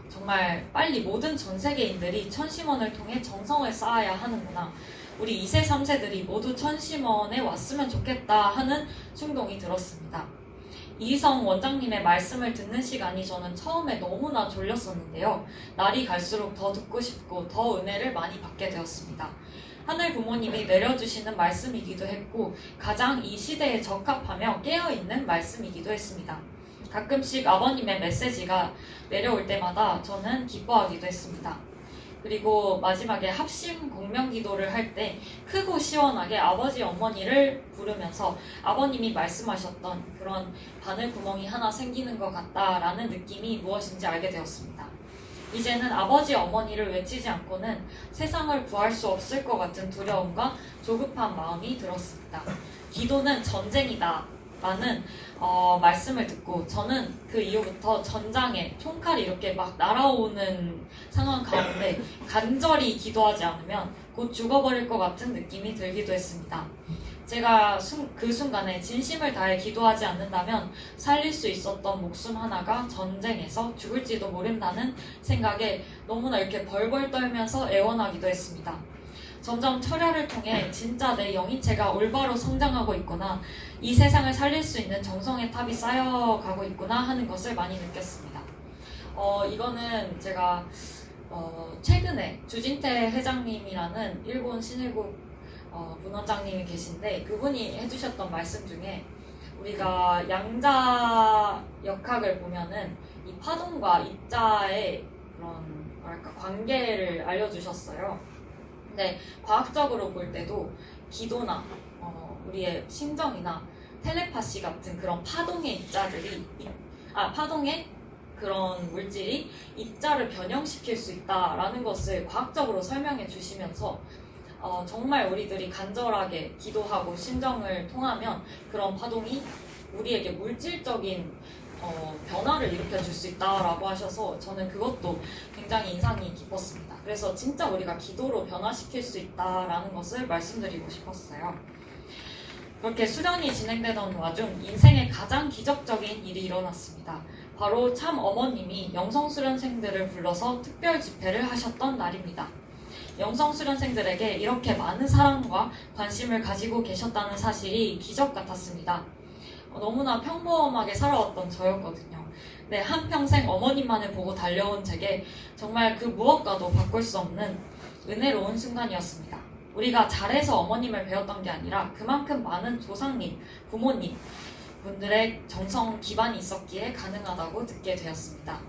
정말 빨리 모든 전 세계인들이 천심원을 통해 정성을 쌓아야 하는구나. 우리 2세, 3세들이 모두 천심원에 왔으면 좋겠다 하는 충동이 들었습니다. 이희성 원장님의 말씀을 듣는 시간이 저는 처음에 너무나 졸렸었는데요. 날이 갈수록 더 듣고 싶고 더 은혜를 많이 받게 되었습니다. 하늘 부모님이 내려주시는 말씀이기도 했고 가장 이 시대에 적합하며 깨어있는 말씀이기도 했습니다. 가끔씩 아버님의 메시지가 내려올 때마다 저는 기뻐하기도 했습니다. 그리고 마지막에 합심 공명 기도를 할 때 크고 시원하게 아버지 어머니를 부르면서 아버님이 말씀하셨던 그런 바늘 구멍이 하나 생기는 것 같다라는 느낌이 무엇인지 알게 되었습니다. 이제는 아버지 어머니를 외치지 않고는 세상을 구할 수 없을 것 같은 두려움과 조급한 마음이 들었습니다. 기도는 전쟁이다 라는 말씀을 듣고 저는 그 이후부터 전장에 총칼이 이렇게 막 날아오는 상황 가운데 간절히 기도하지 않으면 곧 죽어버릴 것 같은 느낌이 들기도 했습니다. 제가 그 순간에 진심을 다해 기도하지 않는다면 살릴 수 있었던 목숨 하나가 전쟁에서 죽을지도 모른다는 생각에 너무나 이렇게 벌벌 떨면서 애원하기도 했습니다. 점점 철야를 통해 진짜 내 영인체가 올바로 성장하고 있구나, 이 세상을 살릴 수 있는 정성의 탑이 쌓여가고 있구나 하는 것을 많이 느꼈습니다. 이거는 제가 최근에 주진태 회장님이라는 일본 신일국 문원장님이 계신데 그분이 해주셨던 말씀 중에 우리가 양자 역학을 보면은 이 파동과 입자의 그런 관계를 알려주셨어요. 근데 과학적으로 볼 때도 기도나 우리의 심정이나 텔레파시 같은 그런 파동의 입자들이 파동의 그런 물질이 입자를 변형시킬 수 있다라는 것을 과학적으로 설명해 주시면서 정말 우리들이 간절하게 기도하고 심정을 통하면 그런 파동이 우리에게 물질적인 변화를 일으켜 줄 수 있다라고 하셔서 저는 그것도 굉장히 인상이 깊었습니다. 그래서 진짜 우리가 기도로 변화시킬 수 있다라는 것을 말씀드리고 싶었어요. 그렇게 수련이 진행되던 와중 인생의 가장 기적적인 일이 일어났습니다. 바로 참 어머님이 영성수련생들을 불러서 특별 집회를 하셨던 날입니다. 영성수련생들에게 이렇게 많은 사랑과 관심을 가지고 계셨다는 사실이 기적 같았습니다. 너무나 평범하게 살아왔던 저였거든요. 네, 한평생 어머님만을 보고 달려온 제게 정말 그 무엇과도 바꿀 수 없는 은혜로운 순간이었습니다. 우리가 잘해서 어머님을 배웠던 게 아니라 그만큼 많은 조상님, 부모님 분들의 정성 기반이 있었기에 가능하다고 듣게 되었습니다.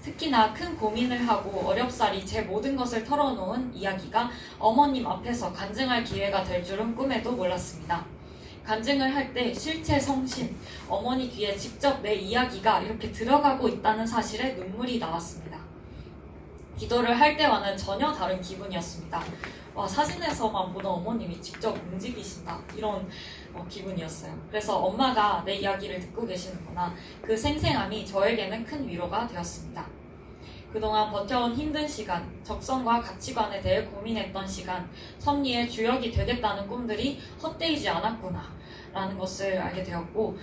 특히나 큰 고민을 하고 어렵사리 제 모든 것을 털어놓은 이야기가 어머님 앞에서 간증할 기회가 될 줄은 꿈에도 몰랐습니다. 간증을 할 때 실체 성신, 어머니 귀에 직접 내 이야기가 이렇게 들어가고 있다는 사실에 눈물이 나왔습니다. 기도를 할 때와는 전혀 다른 기분이었습니다. 사진에서만 보던 어머님이 직접 움직이신다, 이런 기분이었어요. 그래서 엄마가 내 이야기를 듣고 계시는구나, 그 생생함이 저에게는 큰 위로가 되었습니다. 그동안 버텨온 힘든 시간, 적성과 가치관에 대해 고민했던 시간, 섭리의 주역이 되겠다는 꿈들이 헛되이지 않았구나 라는 것을 알게 되었고,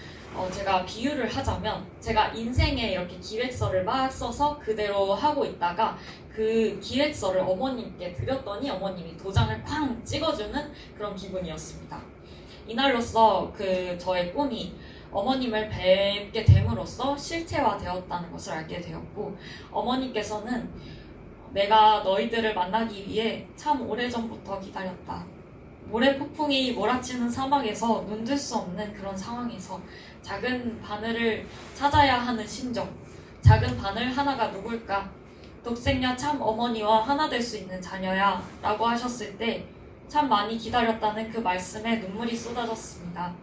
제가 비유를 하자면 제가 인생에 이렇게 기획서를 막 써서 그대로 하고 있다가 그 기획서를 어머님께 드렸더니 어머님이 도장을 쾅 찍어주는 그런 기분이었습니다. 이날로써 저의 꿈이 어머님을 뵙게 됨으로써 실체화되었다는 것을 알게 되었고, 어머니께서는 내가 너희들을 만나기 위해 참 오래전부터 기다렸다. 모래 폭풍이 몰아치는 사막에서 눈들 수 없는 그런 상황에서 작은 바늘을 찾아야 하는 심정, 작은 바늘 하나가 누굴까? 독생녀 참 어머니와 하나 될 수 있는 자녀야 라고 하셨을 때 참 많이 기다렸다는 그 말씀에 눈물이 쏟아졌습니다.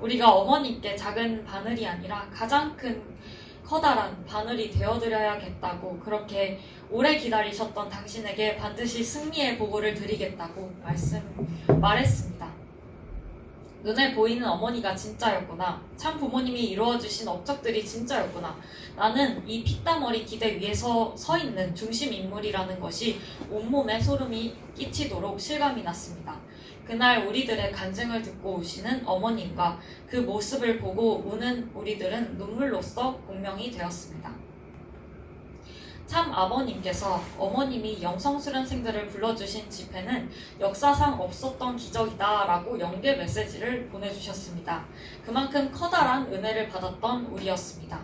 우리가 어머니께 작은 바늘이 아니라 가장 큰 커다란 바늘이 되어드려야겠다고 그렇게 오래 기다리셨던 당신에게 반드시 승리의 보고를 드리겠다고 말했습니다. 눈에 보이는 어머니가 진짜였구나. 참 부모님이 이루어주신 업적들이 진짜였구나. 나는 이 피땀어리 기대 위에 서 있는 중심 인물이라는 것이 온몸에 소름이 끼치도록 실감이 났습니다. 그날 우리들의 간증을 듣고 오시는 어머님과 그 모습을 보고 우는 우리들은 눈물로써 공명이 되었습니다. 참 아버님께서 어머님이 영성수련생들을 불러주신 집회는 역사상 없었던 기적이다 라고 연계 메시지를 보내주셨습니다. 그만큼 커다란 은혜를 받았던 우리였습니다.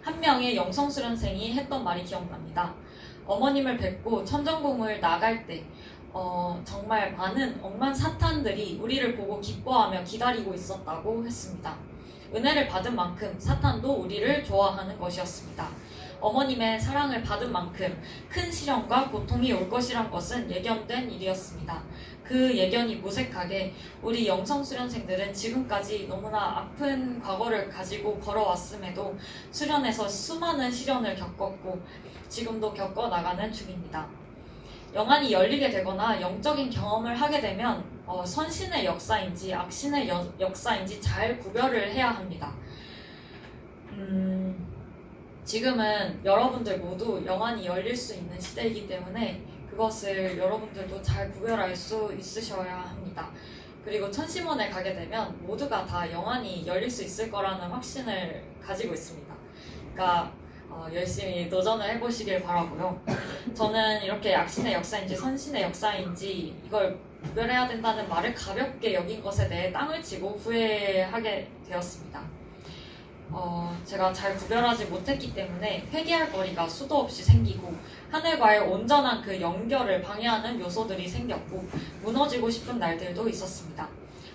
한 명의 영성수련생이 했던 말이 기억납니다. 어머님을 뵙고 천정궁을 나갈 때 정말 많은 억만 사탄들이 우리를 보고 기뻐하며 기다리고 있었다고 했습니다. 은혜를 받은 만큼 사탄도 우리를 좋아하는 것이었습니다. 어머님의 사랑을 받은 만큼 큰 시련과 고통이 올 것이란 것은 예견된 일이었습니다. 그 예견이 무색하게 우리 영성수련생들은 지금까지 너무나 아픈 과거를 가지고 걸어왔음에도 수련에서 수많은 시련을 겪었고 지금도 겪어나가는 중입니다. 영안이 열리게 되거나 영적인 경험을 하게 되면 선신의 역사인지 악신의 역사인지 잘 구별을 해야 합니다. 지금은 여러분들 모두 영안이 열릴 수 있는 시대이기 때문에 그것을 여러분들도 잘 구별할 수 있으셔야 합니다. 그리고 천심원에 가게 되면 모두가 다 영안이 열릴 수 있을 거라는 확신을 가지고 있습니다. 그러니까 열심히 도전을 해보시길 바라고요. 저는 이렇게 악신의 역사인지 선신의 역사인지 이걸 구별해야 된다는 말을 가볍게 여긴 것에 대해 땅을 치고 후회하게 되었습니다. 제가 잘 구별하지 못했기 때문에 회개할 거리가 수도 없이 생기고 하늘과의 온전한 그 연결을 방해하는 요소들이 생겼고 무너지고 싶은 날들도 있었습니다.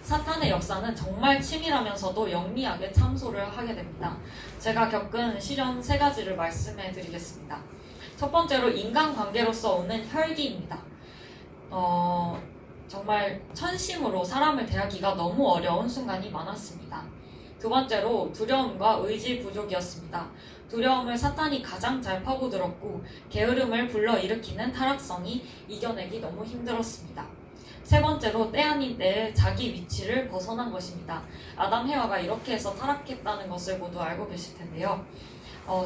사탄의 역사는 정말 치밀하면서도 영리하게 참소를 하게 됩니다. 제가 겪은 시련 3가지를 말씀해 드리겠습니다. 첫 번째로 인간관계로서 오는 혈기입니다. 정말 천심으로 사람을 대하기가 너무 어려운 순간이 많았습니다. 두 번째로 두려움과 의지 부족이었습니다. 두려움을 사탄이 가장 잘 파고들었고 게으름을 불러일으키는 타락성이 이겨내기 너무 힘들었습니다. 세 번째로 때 아닌 때에 자기 위치를 벗어난 것입니다. 아담 해와가 이렇게 해서 타락했다는 것을 모두 알고 계실 텐데요.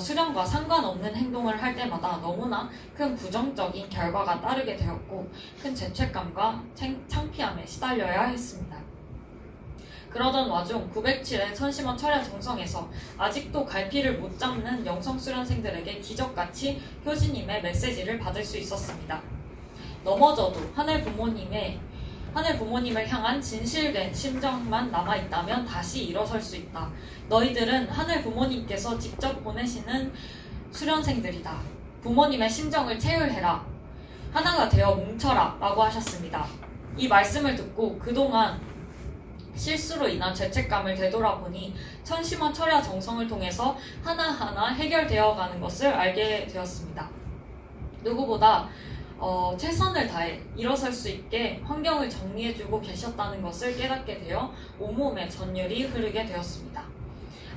수련과 상관없는 행동을 할 때마다 너무나 큰 부정적인 결과가 따르게 되었고 큰 죄책감과 창피함에 시달려야 했습니다. 그러던 와중 907의 천심원 철야 정성에서 아직도 갈피를 못 잡는 영성수련생들에게 기적같이 효진님의 메시지를 받을 수 있었습니다. 넘어져도 하늘 부모님을 향한 진실된 심정만 남아있다면 다시 일어설 수 있다. 너희들은 하늘 부모님께서 직접 보내시는 수련생들이다. 부모님의 심정을 체휼해라. 하나가 되어 뭉쳐라 라고 하셨습니다. 이 말씀을 듣고 그동안 실수로 인한 죄책감을 되돌아보니 천심원 철야 정성을 통해서 하나하나 해결되어 가는 것을 알게 되었습니다. 누구보다 최선을 다해 일어설 수 있게 환경을 정리해주고 계셨다는 것을 깨닫게 되어 온몸에 전율이 흐르게 되었습니다.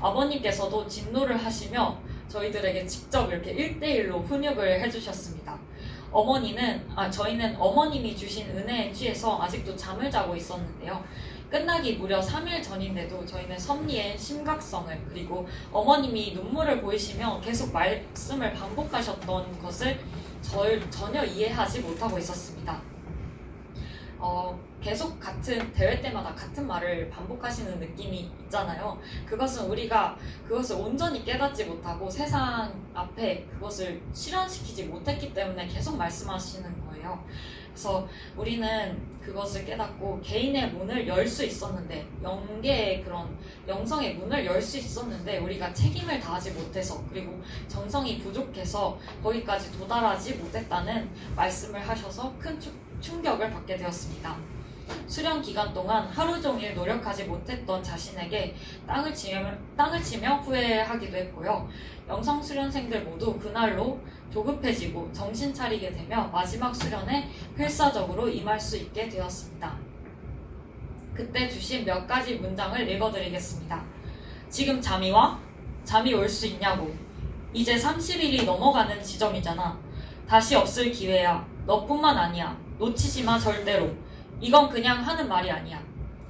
아버님께서도 진노를 하시며 저희들에게 직접 이렇게 1대1로 훈육을 해주셨습니다. 저희는 어머님이 주신 은혜에 취해서 아직도 잠을 자고 있었는데요. 끝나기 무려 3일 전인데도 저희는 섭리의 심각성을 그리고 어머님이 눈물을 보이시며 계속 말씀을 반복하셨던 것을 전혀 이해하지 못하고 있었습니다. 계속 같은 대회 때마다 같은 말을 반복하시는 느낌이 있잖아요. 그것은 우리가 그것을 온전히 깨닫지 못하고 세상 앞에 그것을 실현시키지 못했기 때문에 계속 말씀하시는 거예요. 그래서 우리는 그것을 깨닫고 개인의 문을 열 수 있었는데 영계의 그런 영성의 문을 열 수 있었는데 우리가 책임을 다하지 못해서 그리고 정성이 부족해서 거기까지 도달하지 못했다는 말씀을 하셔서 큰 충격을 받게 되었습니다. 수련 기간 동안 하루 종일 노력하지 못했던 자신에게 땅을 치며 후회하기도 했고요. 영성 수련생들 모두 그날로 조급해지고 정신 차리게 되며 마지막 수련에 필사적으로 임할 수 있게 되었습니다. 그때 주신 몇 가지 문장을 읽어드리겠습니다. 지금 잠이 와? 잠이 올 수 있냐고. 이제 30일이 넘어가는 지점이잖아. 다시 없을 기회야. 너뿐만 아니야. 놓치지 마 절대로. 이건 그냥 하는 말이 아니야.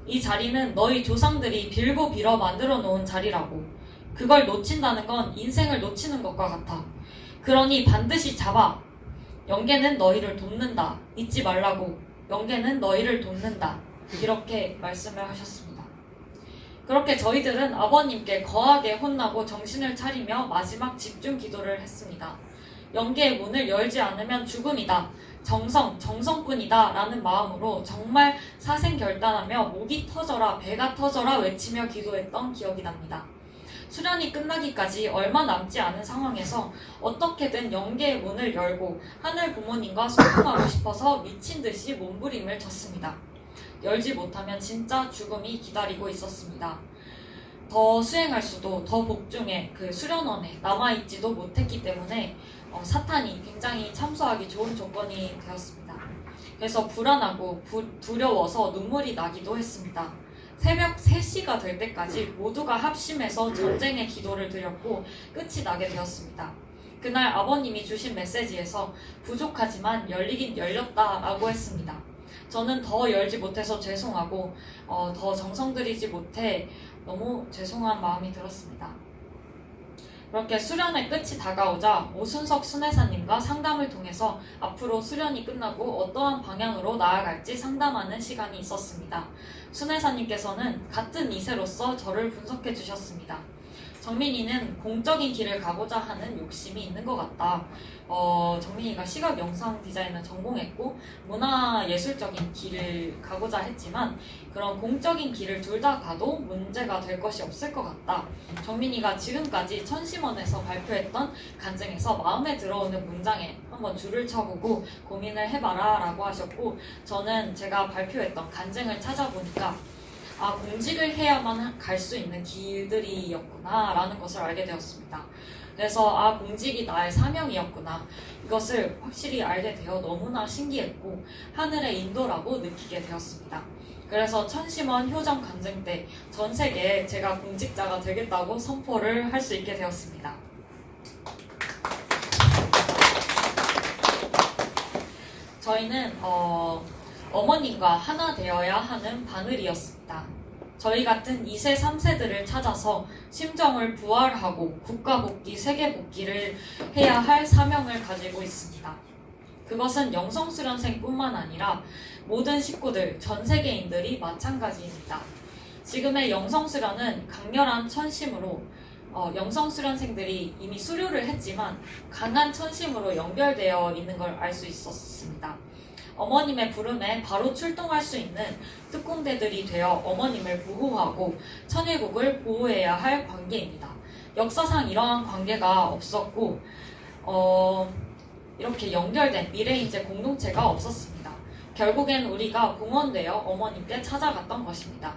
이 자리는 너희 조상들이 빌고 빌어 만들어 놓은 자리라고. 그걸 놓친다는 건 인생을 놓치는 것과 같아. 그러니 반드시 잡아. 영계는 너희를 돕는다. 잊지 말라고. 영계는 너희를 돕는다. 이렇게 말씀을 하셨습니다. 그렇게 저희들은 아버님께 거하게 혼나고 정신을 차리며 마지막 집중 기도를 했습니다. 영계의 문을 열지 않으면 죽음이다. 정성뿐이다 라는 마음으로 정말 사생결단하며 목이 터져라 배가 터져라 외치며 기도했던 기억이 납니다. 수련이 끝나기까지 얼마 남지 않은 상황에서 어떻게든 영계의 문을 열고 하늘 부모님과 소통하고 싶어서 미친 듯이 몸부림을 쳤습니다. 열지 못하면 진짜 죽음이 기다리고 있었습니다. 더 수행할 수도 더 복중에 그 수련원에 남아있지도 못했기 때문에 사탄이 굉장히 참수하기 좋은 조건이 되었습니다. 그래서 불안하고 두려워서 눈물이 나기도 했습니다. 새벽 3시가 될 때까지 모두가 합심해서 전쟁의 기도를 드렸고 끝이 나게 되었습니다. 그날 아버님이 주신 메시지에서 부족하지만 열리긴 열렸다라고 했습니다. 저는 더 열지 못해서 죄송하고 더 정성 들이지 못해 너무 죄송한 마음이 들었습니다. 그렇게 수련의 끝이 다가오자 오순석 순회사님과 상담을 통해서 앞으로 수련이 끝나고 어떠한 방향으로 나아갈지 상담하는 시간이 있었습니다. 순회사님께서는 같은 2세로서 저를 분석해 주셨습니다. 정민이는 공적인 길을 가고자 하는 욕심이 있는 것 같다. 정민이가 시각 영상 디자인을 전공했고 문화예술적인 길을 가고자 했지만 그런 공적인 길을 둘 다 가도 문제가 될 것이 없을 것 같다. 정민이가 지금까지 천심원에서 발표했던 간증에서 마음에 들어오는 문장에 한번 줄을 쳐보고 고민을 해봐라 라고 하셨고, 저는 제가 발표했던 간증을 찾아보니까 공직을 해야만 갈 수 있는 길들이었구나 라는 것을 알게 되었습니다. 그래서 공직이 나의 사명이었구나, 이것을 확실히 알게 되어 너무나 신기했고 하늘의 인도라고 느끼게 되었습니다. 그래서 천심원 효정 간증 때 전 세계에 제가 공직자가 되겠다고 선포를 할 수 있게 되었습니다. 저희는 어머님과 하나 되어야 하는 바늘이었습니다. 저희 같은 2세, 3세들을 찾아서 심정을 부활하고 국가복귀, 세계복귀를 해야 할 사명을 가지고 있습니다. 그것은 영성수련생뿐만 아니라 모든 식구들, 전 세계인들이 마찬가지입니다. 지금의 영성수련은 강렬한 천심으로 영성수련생들이 이미 수료를 했지만 강한 천심으로 연결되어 있는 걸 알 수 있었습니다. 어머님의 부름에 바로 출동할 수 있는 특공대들이 되어 어머님을 보호하고 천일국을 보호해야 할 관계입니다. 역사상 이러한 관계가 없었고 이렇게 연결된 미래인재 공동체가 없었습니다. 결국엔 우리가 공헌되어 어머님께 찾아갔던 것입니다.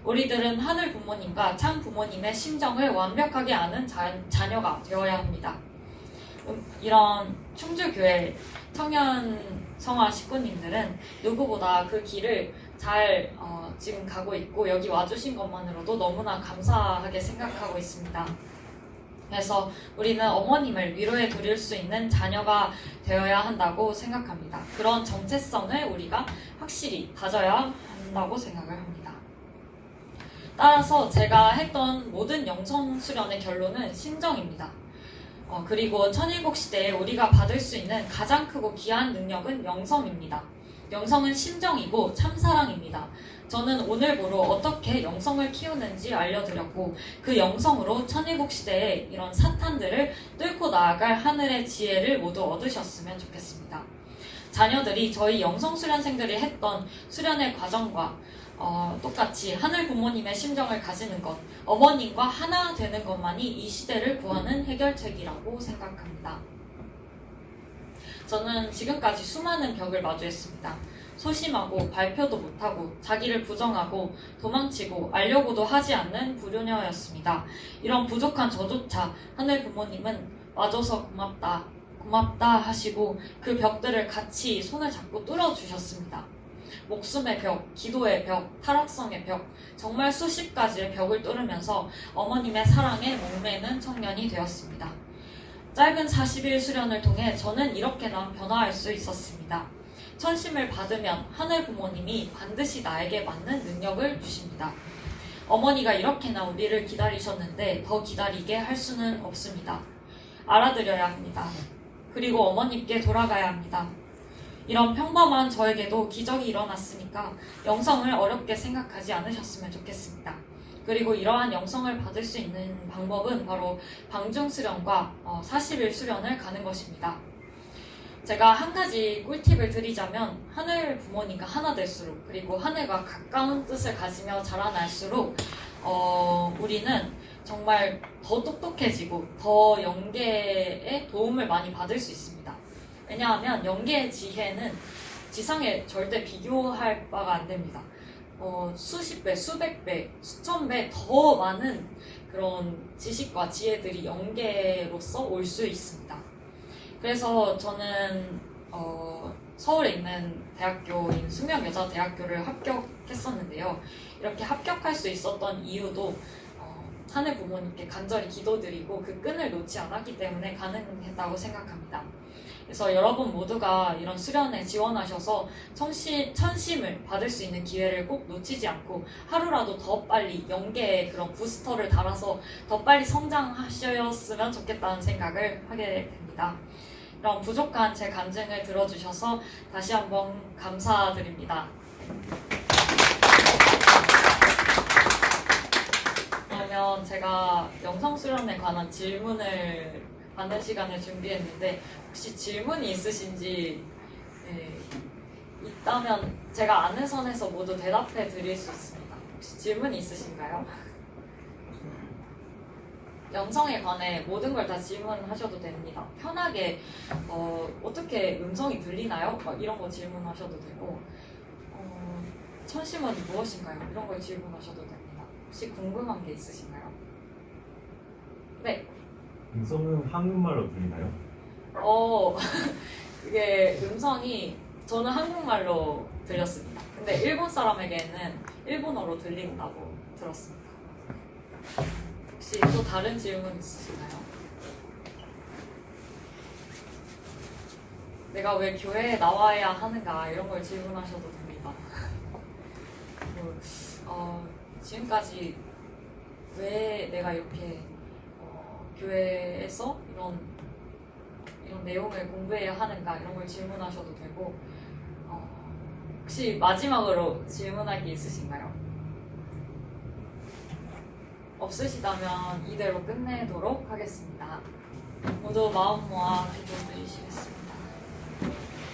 우리들은 하늘 부모님과 참 부모님의 심정을 완벽하게 아는 자녀가 되어야 합니다. 이런 충주교회 청년 성화 식구님들은 누구보다 그 길을 잘 지금 가고 있고 여기 와주신 것만으로도 너무나 감사하게 생각하고 있습니다. 그래서 우리는 어머님을 위로해 드릴 수 있는 자녀가 되어야 한다고 생각합니다. 그런 정체성을 우리가 확실히 다져야 한다고 생각을 합니다. 따라서 제가 했던 모든 영성 수련의 결론은 신정입니다. 그리고 천일국 시대에 우리가 받을 수 있는 가장 크고 귀한 능력은 영성입니다. 영성은 심정이고 참사랑입니다. 저는 오늘부로 어떻게 영성을 키우는지 알려드렸고 그 영성으로 천일국 시대에 이런 사탄들을 뚫고 나아갈 하늘의 지혜를 모두 얻으셨으면 좋겠습니다. 자녀들이 저희 영성수련생들이 했던 수련의 과정과 똑같이 하늘 부모님의 심정을 가지는 것, 어머님과 하나 되는 것만이 이 시대를 구하는 해결책이라고 생각합니다. 저는 지금까지 수많은 벽을 마주했습니다. 소심하고 발표도 못하고 자기를 부정하고 도망치고 알려고도 하지 않는 불효녀였습니다. 이런 부족한 저조차 하늘 부모님은 와줘서 고맙다, 고맙다 하시고 그 벽들을 같이 손을 잡고 뚫어주셨습니다. 목숨의 벽, 기도의 벽, 타락성의 벽, 정말 수십 가지의 벽을 뚫으면서 어머님의 사랑에 목매는 청년이 되었습니다. 짧은 40일 수련을 통해 저는 이렇게나 변화할 수 있었습니다. 천심을 받으면 하늘 부모님이 반드시 나에게 맞는 능력을 주십니다. 어머니가 이렇게나 우리를 기다리셨는데 더 기다리게 할 수는 없습니다. 알아들여야 합니다. 그리고 어머님께 돌아가야 합니다. 이런 평범한 저에게도 기적이 일어났으니까 영성을 어렵게 생각하지 않으셨으면 좋겠습니다. 그리고 이러한 영성을 받을 수 있는 방법은 바로 방중수련과 40일 수련을 가는 것입니다. 제가 한 가지 꿀팁을 드리자면 하늘 부모님과 하나 될수록 그리고 하늘과 가까운 뜻을 가지며 자라날수록 우리는 정말 더 똑똑해지고 더 영계의 도움을 많이 받을 수 있습니다. 왜냐하면 영계의 지혜는 지상에 절대 비교할 바가 안 됩니다. 수십 배, 수백 배, 수천 배 더 많은 그런 지식과 지혜들이 영계로서 올 수 있습니다. 그래서 저는 서울에 있는 대학교인 숙명여자대학교를 합격했었는데요. 이렇게 합격할 수 있었던 이유도 하늘 부모님께 간절히 기도드리고 그 끈을 놓지 않았기 때문에 가능했다고 생각합니다. 그래서 여러분 모두가 이런 수련에 지원하셔서 천심을 받을 수 있는 기회를 꼭 놓치지 않고 하루라도 더 빨리 영계의 그런 부스터를 달아서 더 빨리 성장하셨으면 좋겠다는 생각을 하게 됩니다. 이런 부족한 제 간증을 들어주셔서 다시 한번 감사드립니다. 그러면 제가 영성수련에 관한 질문을 받는 시간을 준비했는데 혹시 질문이 있으신지 있다면 제가 아는 선에서 모두 대답해 드릴 수 있습니다. 혹시 질문이 있으신가요? 영성에 관해 모든 걸 다 질문하셔도 됩니다. 편하게 어떻게 음성이 들리나요? 이런 거 질문하셔도 되고 천심은 무엇인가요? 이런 걸 질문하셔도 됩니다. 혹시 궁금한 게 있으신가요? 네. 음성은 한국말로 들리나요? 그게 음성이 저는 한국말로 들렸습니다. 근데 일본 사람에게는 일본어로 들린다고 들었습니다. 혹시 또 다른 질문 있으신가요? 내가 왜 교회에 나와야 하는가 이런 걸 질문하셔도 됩니다. 지금까지 왜 내가 이렇게 교회에서 이런 내용을 공부해야 하는가 이런 걸 질문하셔도 되고 혹시 마지막으로 질문할 게 있으신가요? 없으시다면 이대로 끝내도록 하겠습니다. 모두 마음 모아 기도드리시겠습니다.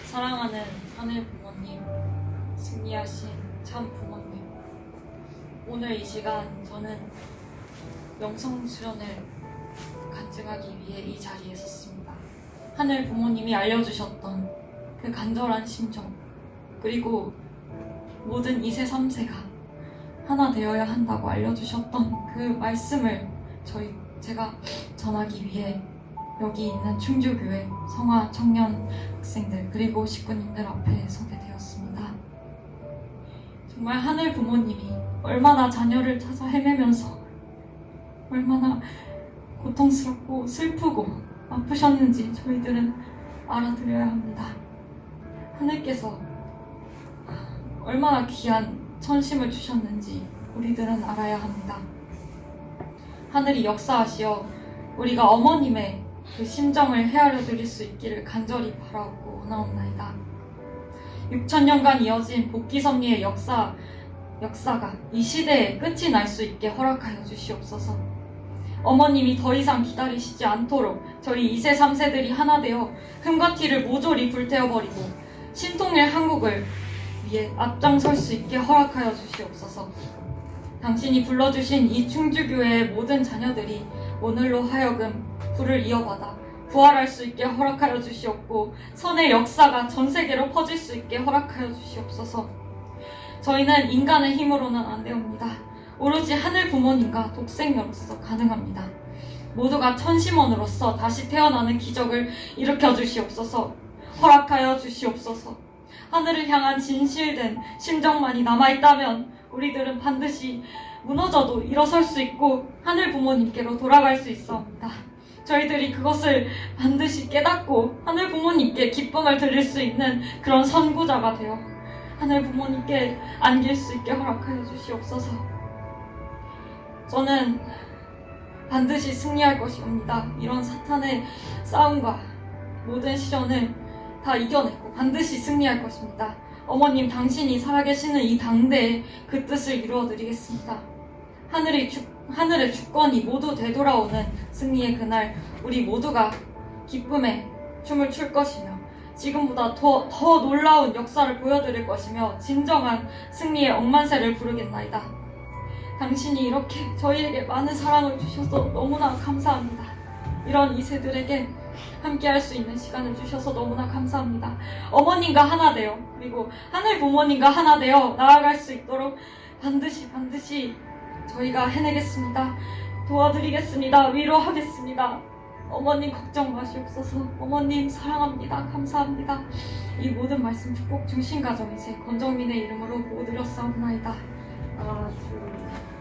사랑하는 하늘 부모님, 승리하신 참 부모님, 오늘 이 시간 저는 영성 수련을 간증하기 위해 이 자리에 섰습니다. 하늘 부모님이 알려주셨던 그 간절한 심정, 그리고 모든 2세, 3세가 하나 되어야 한다고 알려주셨던 그 말씀을 제가 전하기 위해 여기 있는 충주교회 성화 청년 학생들 그리고 식구님들 앞에 서게 되었습니다. 정말 하늘 부모님이 얼마나 자녀를 찾아 헤매면서 얼마나 고통스럽고 슬프고 아프셨는지 저희들은 알아들여야 합니다. 하늘께서 얼마나 귀한 천심을 주셨는지 우리들은 알아야 합니다. 하늘이 역사하시어 우리가 어머님의 그 심정을 헤아려 드릴 수 있기를 간절히 바라고 원하옵나이다. 6,000년간 이어진 복귀섭리의 역사가 이 시대에 끝이 날 수 있게 허락하여 주시옵소서. 어머님이 더 이상 기다리시지 않도록 저희 2세, 3세들이 하나 되어 흠과 티를 모조리 불태워버리고 신통일 한국을 위해 앞장설 수 있게 허락하여 주시옵소서. 당신이 불러주신 이 충주교회의 모든 자녀들이 오늘로 하여금 불을 이어받아 부활할 수 있게 허락하여 주시옵고 선의 역사가 전 세계로 퍼질 수 있게 허락하여 주시옵소서. 저희는 인간의 힘으로는 안 되옵니다. 오로지 하늘 부모님과 독생녀로서 가능합니다. 모두가 천심원으로서 다시 태어나는 기적을 일으켜 주시옵소서. 허락하여 주시옵소서. 하늘을 향한 진실된 심정만이 남아있다면 우리들은 반드시 무너져도 일어설 수 있고 하늘 부모님께로 돌아갈 수 있사옵니다. 저희들이 그것을 반드시 깨닫고 하늘 부모님께 기쁨을 드릴 수 있는 그런 선구자가 되어 하늘 부모님께 안길 수 있게 허락하여 주시옵소서. 저는 반드시 승리할 것이옵니다. 이런 사탄의 싸움과 모든 시련을 다 이겨내고 반드시 승리할 것입니다. 어머님, 당신이 살아계시는 이 당대에 그 뜻을 이루어드리겠습니다. 하늘의 주권이 모두 되돌아오는 승리의 그날, 우리 모두가 기쁨에 춤을 출 것이며 지금보다 더 놀라운 역사를 보여드릴 것이며 진정한 승리의 억만세를 부르겠나이다. 당신이 이렇게 저희에게 많은 사랑을 주셔서 너무나 감사합니다. 이런 이세들에게 함께 할 수 있는 시간을 주셔서 너무나 감사합니다. 어머님과 하나 되어 그리고 하늘 부모님과 하나 되어 나아갈 수 있도록 반드시 저희가 해내겠습니다. 도와드리겠습니다. 위로하겠습니다. 어머님 걱정 마시옵소서. 어머님 사랑합니다. 감사합니다. 이 모든 말씀 축복 중심 가정이세 권정민의 이름으로 모드렸사옵나이다. 아멘.